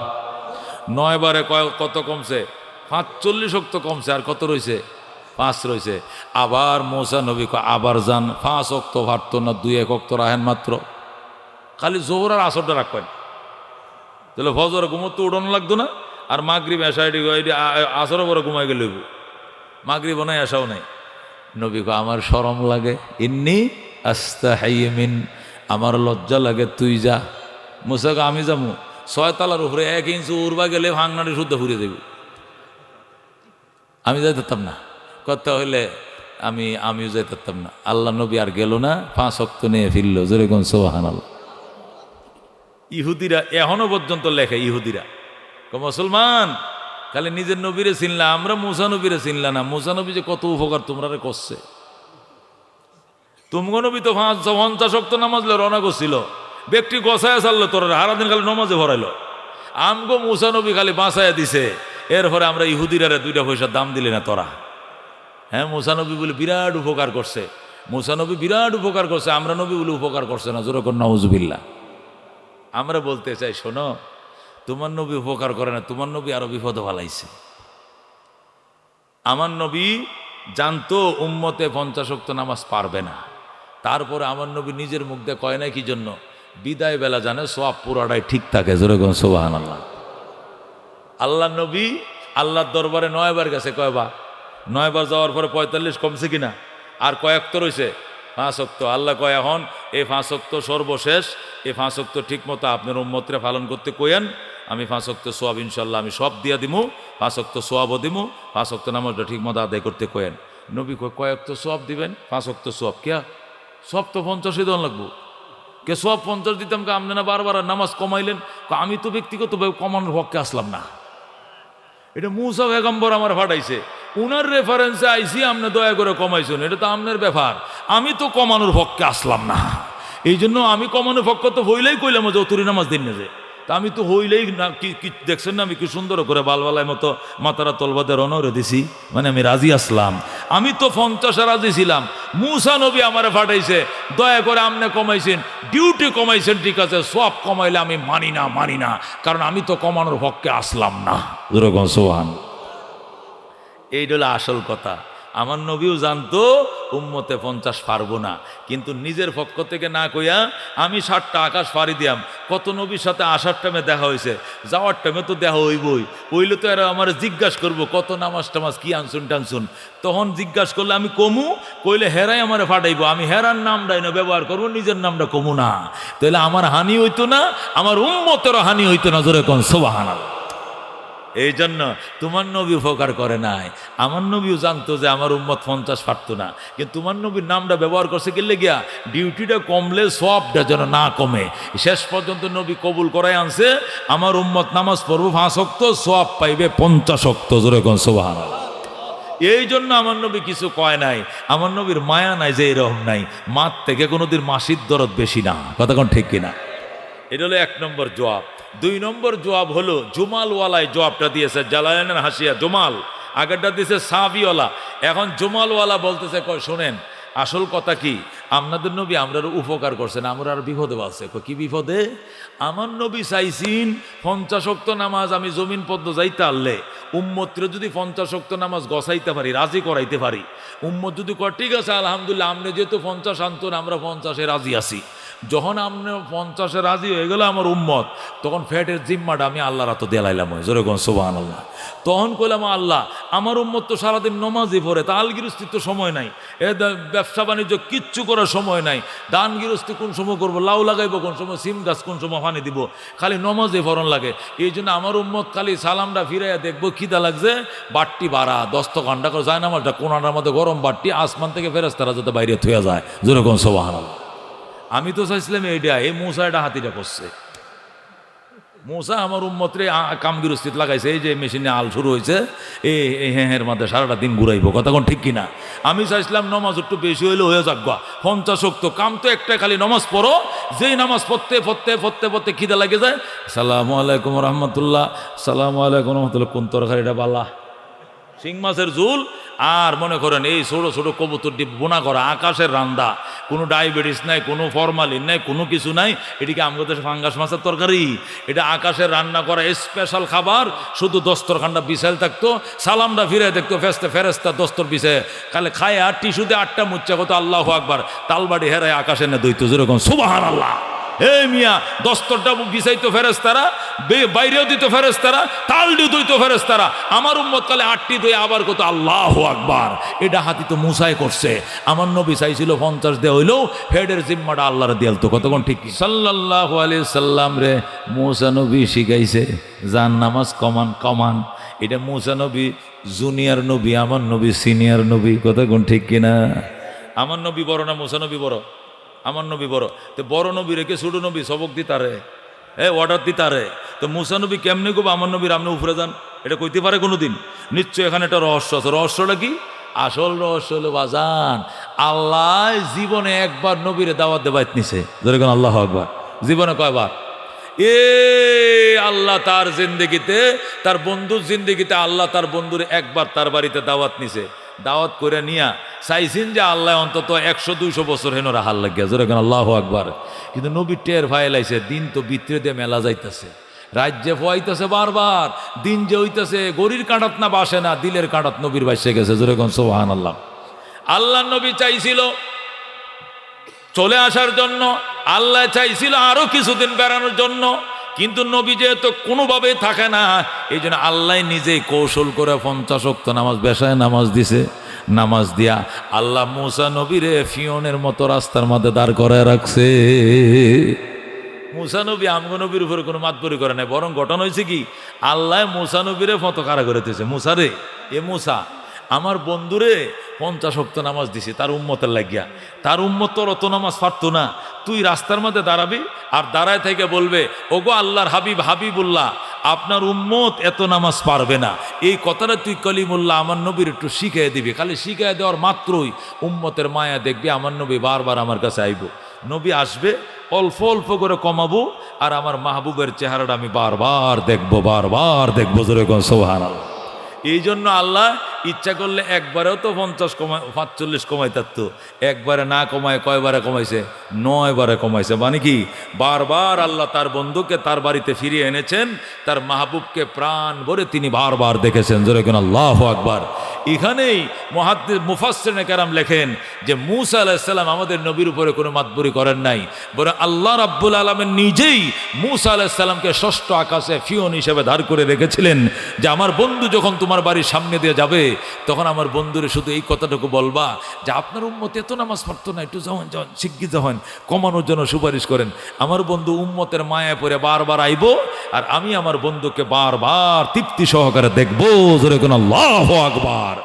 9 বারে কত কমছে? 45 ওয়াক্ত কমছে। আর কত রইছে? 5 রইছে। আবার মুসা নবী আবার যান, 5 ওয়াক্ত ফাটতো না, 2-1 ওয়াক্ত রাহেন মাত্র, খালি জোহর আর আসরটা রাখবেন। তাহলে ফজর ঘুমোতে উড়ানো লাগতো না। আর মাগরিব এশাইডি আসরও বড় ঘুমাই গেল, মাগরিব নাই এশাও নাই। নবী আমার শরম লাগে, ইন্নি আস্তাহি মিন, আমার লজ্জা লাগে, তুই যা। মুসাকে আমি যাবো 6 তালার উপরে 1 ইঞ্চি উড়বা গেলে ভাঙনাটি শুদ্ধ ফুরিয়ে দেব, আমি যাই পারতাম না। কথা হইলে আমিও যাই পারতাম না। আল্লাহ নবী আর গেল না, 5 ওয়াক্ত নিয়ে ফিরল। যেরকম সুবহানাল্লাহ। ইহুদিরা এখনো পর্যন্ত লেখে, ইহুদিরা মুসলমান খালি নিজের নবীরে চিনলা, আমরা মুসা নবীরে চিনলা না। মুসা নবী যে কত উপকার তোমরা করছে। তুমগো নবী তো 50 ওয়াক্ত নামাজ রওনা করছিল, ব্যক্তি গছায় চাললো, তোরা সারাদিন খালি নমাজে ভরাইলো। আমগো মুসা নবী খালি বাঁচাইয়া দিছে। এরপরে আমরা ইহুদিরা 2 পয়সার দাম দিলে না তোরা। হ্যাঁ, মুসা নবী বলে বিরাট উপকার করছে, মুসা নবী বিরাট উপকার করছে, আমরা নবী বলে উপকার করছে না। যেরকম নাউজুবিল্লাহ। আমরা বলতে চাই, শোনো, তোমার নবী উপকার করে না, তোমার নবী আরো বিপদে ফেলাইছে। আমার নবী জানতো উম্মতে 50 ওয়াক্ত নামাজ পারবে না, তারপরে আমার নবী নিজের মুখ দিয়ে কয় না কি জন্য? বিদায় বেলা জানে সওয়াব পুরাটাই ঠিক থাকে। যেরকম সুবহানাল্লাহ। আল্লাহ নবী আল্লাহর দরবারে 9 বার গেছে। কয়বার? 9 বার যাওয়ার পরে 45 কমছে কিনা? আর কয়েক তো রয়েছে? 5 ওয়াক্ত। আল্লাহ কয় এখন এই 5 ওয়াক্ত সর্বশেষ, এই 5 ওয়াক্ত ঠিক মতো আপনার উম্মতরা পালন করতে কইেন, আমি 5 ওয়াক্ত সোয়াব ইনশাল্লাহ আমি সব দিয়া দিমু, 5 ওয়াক্ত সোয়াবও দিমু, 5 ওয়াক্ত নামাজটা ঠিক মতো আদায় করতে কইেন। নবী কয়েক তো সোয়াব দিবেন? 5 ওয়াক্ত সোয়াব কে? সব তো 50 দেওয়া লাগবো। কে সব 50 দিতাম কে? আপনি না বারবার নামাজ কমাইলেন। আমি তো ব্যক্তিগতভাবে কমানোর পক্ষে আসলাম না, এটা মুসা পয়গম্বর আমার ফাটাইছে, উনার রেফারেন্সে আইসি, আপনি দয়া করে কমাইছেন, এটা তো আপনার ব্যাপার। আমি তো কমানোর পক্ষে আসলাম না, এই জন্য আমি কমানোর পক্ষে তো হইলেই কইলাম যে অতুরি নামাজ দিন না যে, তা আমি তো হইলেই না। কি দেখছেন না আমি কি সুন্দর করে বালবালায় মতো মাতারা তলবাদে রনরে দিছি, মানে আমি রাজি আসলাম। আমি তো 50 রাজি ছিলাম, মুসা নবী আমারে ফাটাইছে, দয়া করে আপনি কমাইছেন, ডিউটি কমাইছেন, ঠিক আছে, সব কমাইলে আমি মানি না, কারণ আমি তো কমানোর পক্ষে আসলাম না। যেরকম সোহান, এইটা হলো আসল কথা। আমার নবীও জানতো উম্মতে 50 পারবো না, কিন্তু নিজের পক্ষ থেকে না কইয়া আমি 60টা আকাশ পাড়ি দিয়াম। কত নবীর সাথে আসার টাইমে দেখা হয়েছে, যাওয়ার টাইমে তো দেখা হইবই, হইলে তো এরা আমার জিজ্ঞাসা করবো কত নামাজ টামাজ কি আনছুন টানছুন। তখন জিজ্ঞাসা করলে আমি কমু, কইলে হেরাই আমার ফাটাইবো, আমি হেরার নামটাই না ব্যবহার করবো, নিজের নামটা কমু না। তাহলে আমার হানি হইতো না, আমার উম্মতেরও হানি হইতো না। জোরে কোন সুবহানাল্লাহ। এই জন্য তোমার নবী উপকার করে নাই, আমার নবীও জানতো যে আমার উম্মত 50 পারতো না, কিন্তু তোমার নবীর নামটা ব্যবহার করছে গেলে গিয়া ডিউটিটা কমলে সবটা যেন না কমে। শেষ পর্যন্ত নবী কবুল করাই আনছে, আমার উম্মত নামাজ পড়বো 5 ওয়াক্ত, সওয়াব পাইবে 50 ওয়াক্ত। জোরে কোন সুবহানাল্লাহ। এই জন্য আমার নবী কিছু কয় নাই, আমার নবীর মায়া নাই যে এরকম নাই, মার থেকে কোনোদিন মাসির দরদ বেশি না। কথা কোন ঠিক কিনা? এটা হলো 1 নম্বর জবাব। 2 নম্বর জবাব হলো জুমালওয়ালায় জবাবটা দিয়েছে, জালালাইনের হাসিয়া জুমাল, আগেরটা দিয়েছে সাবিওয়ালা, এখন জুমালওয়ালা বলতেছে কয় শোনেন, আসল কথা কি, আপনাদের নবী আমরার উপকার করছেন, আমরা আর বিপদে আছে। কি বিপদে? আমার নবী চাইছিন 50 ওয়াক্ত নামাজ আমি জমিন পদ্ম যাইতে আনলে উম্মতরে যদি 50 ওয়াক্ত নামাজ গছাইতে পারি, রাজি করাইতে পারি, উম্মত যদি কয় ঠিক আছে আলহামদুলিল্লাহ আপনি যেহেতু 50 আনতেন আমরা 50-এ রাজি আছি। যখন আপনি 50-এ রাজি হয়ে গেল আমার উম্মত, তখন ফ্যাটের জিম্মাটা আমি আল্লাহর হাতে দিলাইলাম। জোরে কোন সুবহানাল্লাহ। তখন কইলাম আল্লাহ আমার উম্মত তো সারাদিন নমাজই পড়ে, তা আলগিরস্তির তো সময় নাই, ব্যবসা বাণিজ্য কিচ্ছু করার সময় নাই, দান গিরস্তি কোন সময় করবো, লাউ লাগাইবো কোন সময়, সিম গাছ কোন সময় পানি দিব, খালি নমাজে ফরন লাগে। এই জন্য আমার উম্মত খালি সালামটা ফিরাইয়া দেখবো খিদা লাগছে, বাট্টি বাড়া 10 ঘন্টা করে যায় নামাজটা কোনাটার মধ্যে গরম বাট্টি আসমান থেকে ফেরেশতারা যাতে বাইরে থুয়া যায়। জোরে কোন সুবহানাল্লাহ। আমি তো চাইছিলাম এইটা, এই মূসা এটা হাতিটা করছে। মূসা আমার উম্মতরে কামগিরস্তিত লাগাইছে, এই যে মেশিনে আল শুরু হয়েছে, এই হ্যাঁ মধ্যে সারাটা দিন ঘুরাইবো, কথা কোন ঠিক কিনা? আমি চাইছিলাম নমাজ একটু বেশি হইলে হয়ে যাক, 50 ওয়াক্ত কাম তো একটা, খালি নমাজ পড়ো, যেই নামাজ পড়তে খিদা লাগে যায়, সালামু আলাইকুম রহমতুল্লাহ, সালামু আলাইকুম রহমতুল্লাহ, কোন তরকারিটা বালা, শিং মাছের ঝুল, আর মনে করেন এই ছোট ছোট কবুতর ডিম বোনা করা, আকাশের রান্দা, কোনো ডায়াবেটিস নাই, কোনো ফরমালিন নাই, কোনো কিছু নাই। এটিকে আমাদের দেশে ফাঙ্গাস মাছের তরকারি, এটা আকাশের রান্না করা স্পেশাল খাবার। শুধু দস্তরখানটা বিছাইল থাকতো, সালামটা ফিরে দেখতো ফেরেস্তা দস্তর বিছায় খালি খায়, আর টিস্যুতে 8টা মুচ্চা কত আল্লাহু আকবার, তালবাড়ি হেরায় আকাশে না দইতো, যেরকম সুবহানাল্লাহ। এই মিয়া দস্তরটা বিছাইতো ফেরেস্তারা, বাইরেও দিত ফেরেস্তারা, তাল দিয়ে দইতো ফেরেস্তারা। আমার উম্মত কালে 8টি দই আবার কত আল্লাহু আকবার। এটা হাতি তো মুসাই করছে। আমার নবী চাইছিল 50 দেয়া হইলেও হেডের জিম্মাটা আল্লাহর দিয়াল তো, কতক্ষণ ঠিক সাল্লাল্লাহু আলাইহি সাল্লাম রে মুসা নবী শিখাইছে জান নামাজ কমান। এটা মুসা নবী জুনিয়র নবী, আমার নবী সিনিয়র নবী, কতক্ষণ ঠিক কিনা? আমার নবী বড় না মুসা নবী বড়? আমার নবী বড়। তো বড় নবী রেখে ছোট নবী সবক দিতারে, অর্ডার দিতারে। তো মুসা নবী কেমনি গো আমার নবীর আপনি উপরে যান, এটা কইতে পারে কোনোদিন? নিশ্চয় এখানে একটা রহস্য আছে। রহস্যটা কি? আসল রহস্য হলো বাজান, আল্লাহ জীবনে একবার নবীরে দাওয়াত দেবাইত নিছে, ধরে কোন আল্লাহু আকবার। জীবনে কয়বার? আল্লাহ তার জিন্দেগিতে, তার বন্ধুর জিন্দেগিতে আল্লাহ তার বন্ধুর একবার তার বাড়িতে দাওয়াত নিছে। দাওয়াত করে নিয়া চাইছেন যে আল্লাহ অন্তত 100-200 বছর হেন রাহাল লাগিয়া, জোরে কেন আল্লাহু আকবার। কিন্তু নবী টের ফাইলাইছে, দিন তো ভিতরে দিয়ে মেলা যাইতেছে, রাজ্যে ফোয়াইতেছে বারবার, দিন যে হইতেছে গরির কাঁটাত না বাসে না, দিলের কাঁটাত নবীর বাসে গেছে, জোরে কোন সুবহানাল্লাহ। আল্লাহ নবী চাইছিল চলে আসার জন্য, আল্লাহ চাইছিল আরো কিছুদিন বেড়ানোর জন্য, কিন্তু নবী যেহেতু কোনোভাবেই থাকে না, এই জন্য আল্লাহ নিজেই কৌশল করে 50 ওয়াক্ত নামাজ বেশায় নামাজ দিছে। নামাজ দিয়া আল্লাহ মুসা নবীরে ফিওনের মতো রাস্তার মধ্যে দাঁড় করায় রাখছে। মুসা নবী আমগো নবীর উপরে কোনো মাতবরি করে নাই, বরং ঘটনা হয়েছে কি, আল্লাহ মুসা নবীরে ফটো কারা করে দিয়েছে। মুসা রে, এ মুসা আমার বন্ধুরে 50 ওয়াক্ত নামাজ দিছে তার উম্মতের লাগিয়া, তার উম্মত তোর অত নামাজ পারতো না, তুই রাস্তার মধ্যে দাঁড়াবি আর দাঁড়ায় থেকে বলবে ওগো আল্লাহর হাবিবুল্লাহ আপনার উম্মত এত নামাজ পারবে না, এই কথাটা তুই কলিমুল্লাহ আমার নবীর একটু শিখিয়ে দিবি। খালি শিখিয়ে দেওয়ার মাত্রই উম্মতের মায়া দেখবি আমার নবী বারবার আমার কাছে আইব। নবী আসবে, অল্প অল্প করে কমাবো, আর আমার মাহবুবের চেহারাটা আমি বারবার দেখবো, জোরে কোন সুবহানাল্লাহ। এই জন্য আল্লাহ ইচ্ছা করলে একবারেও তো 45 কমাই থাকতো, একবারে না কমায় কয়বারে কমাইছে? 9 বারে কমাইছে। মানে কি, বারবার আল্লাহ তার বন্ধুকে তার বাড়িতে ফিরিয়ে এনেছেন, তার মাহবুবকে প্রাণ ভরে তিনি বারবার দেখেছেন, জোরে কোন আল্লাহু আকবার। এখানেই মুফাসসিরিনে কেরাম লেখেন যে মূসা আলাইহিস সালাম আমাদের নবীর উপরে কোনো মাতবরি করেন নাই, বরং আল্লাহ রাব্বুল আলামিন নিজেই মূসা আলাইহিস সালামকে ষষ্ঠ আকাশে ফিওন হিসেবে দাঁড় করে রেখেছিলেন যে আমার বন্ধু যখন তোমার বাড়ির সামনে দিয়ে যাবে তখন আমার বন্ধুরে শুধু এই কথাটুকু বলবা যে আপনার উম্মত এত নামাজ পড়তো না, একটু যখন শিগগির যখন কমানোর জন্য সুপারিশ করেন। আমার বন্ধু উম্মতের মায়ায় পড়ে বারবার আইব, আর আমি আমার বন্ধুকে বারবার তৃপ্তি সহকারে দেখবো, জোরে কোন আল্লাহু আকবার।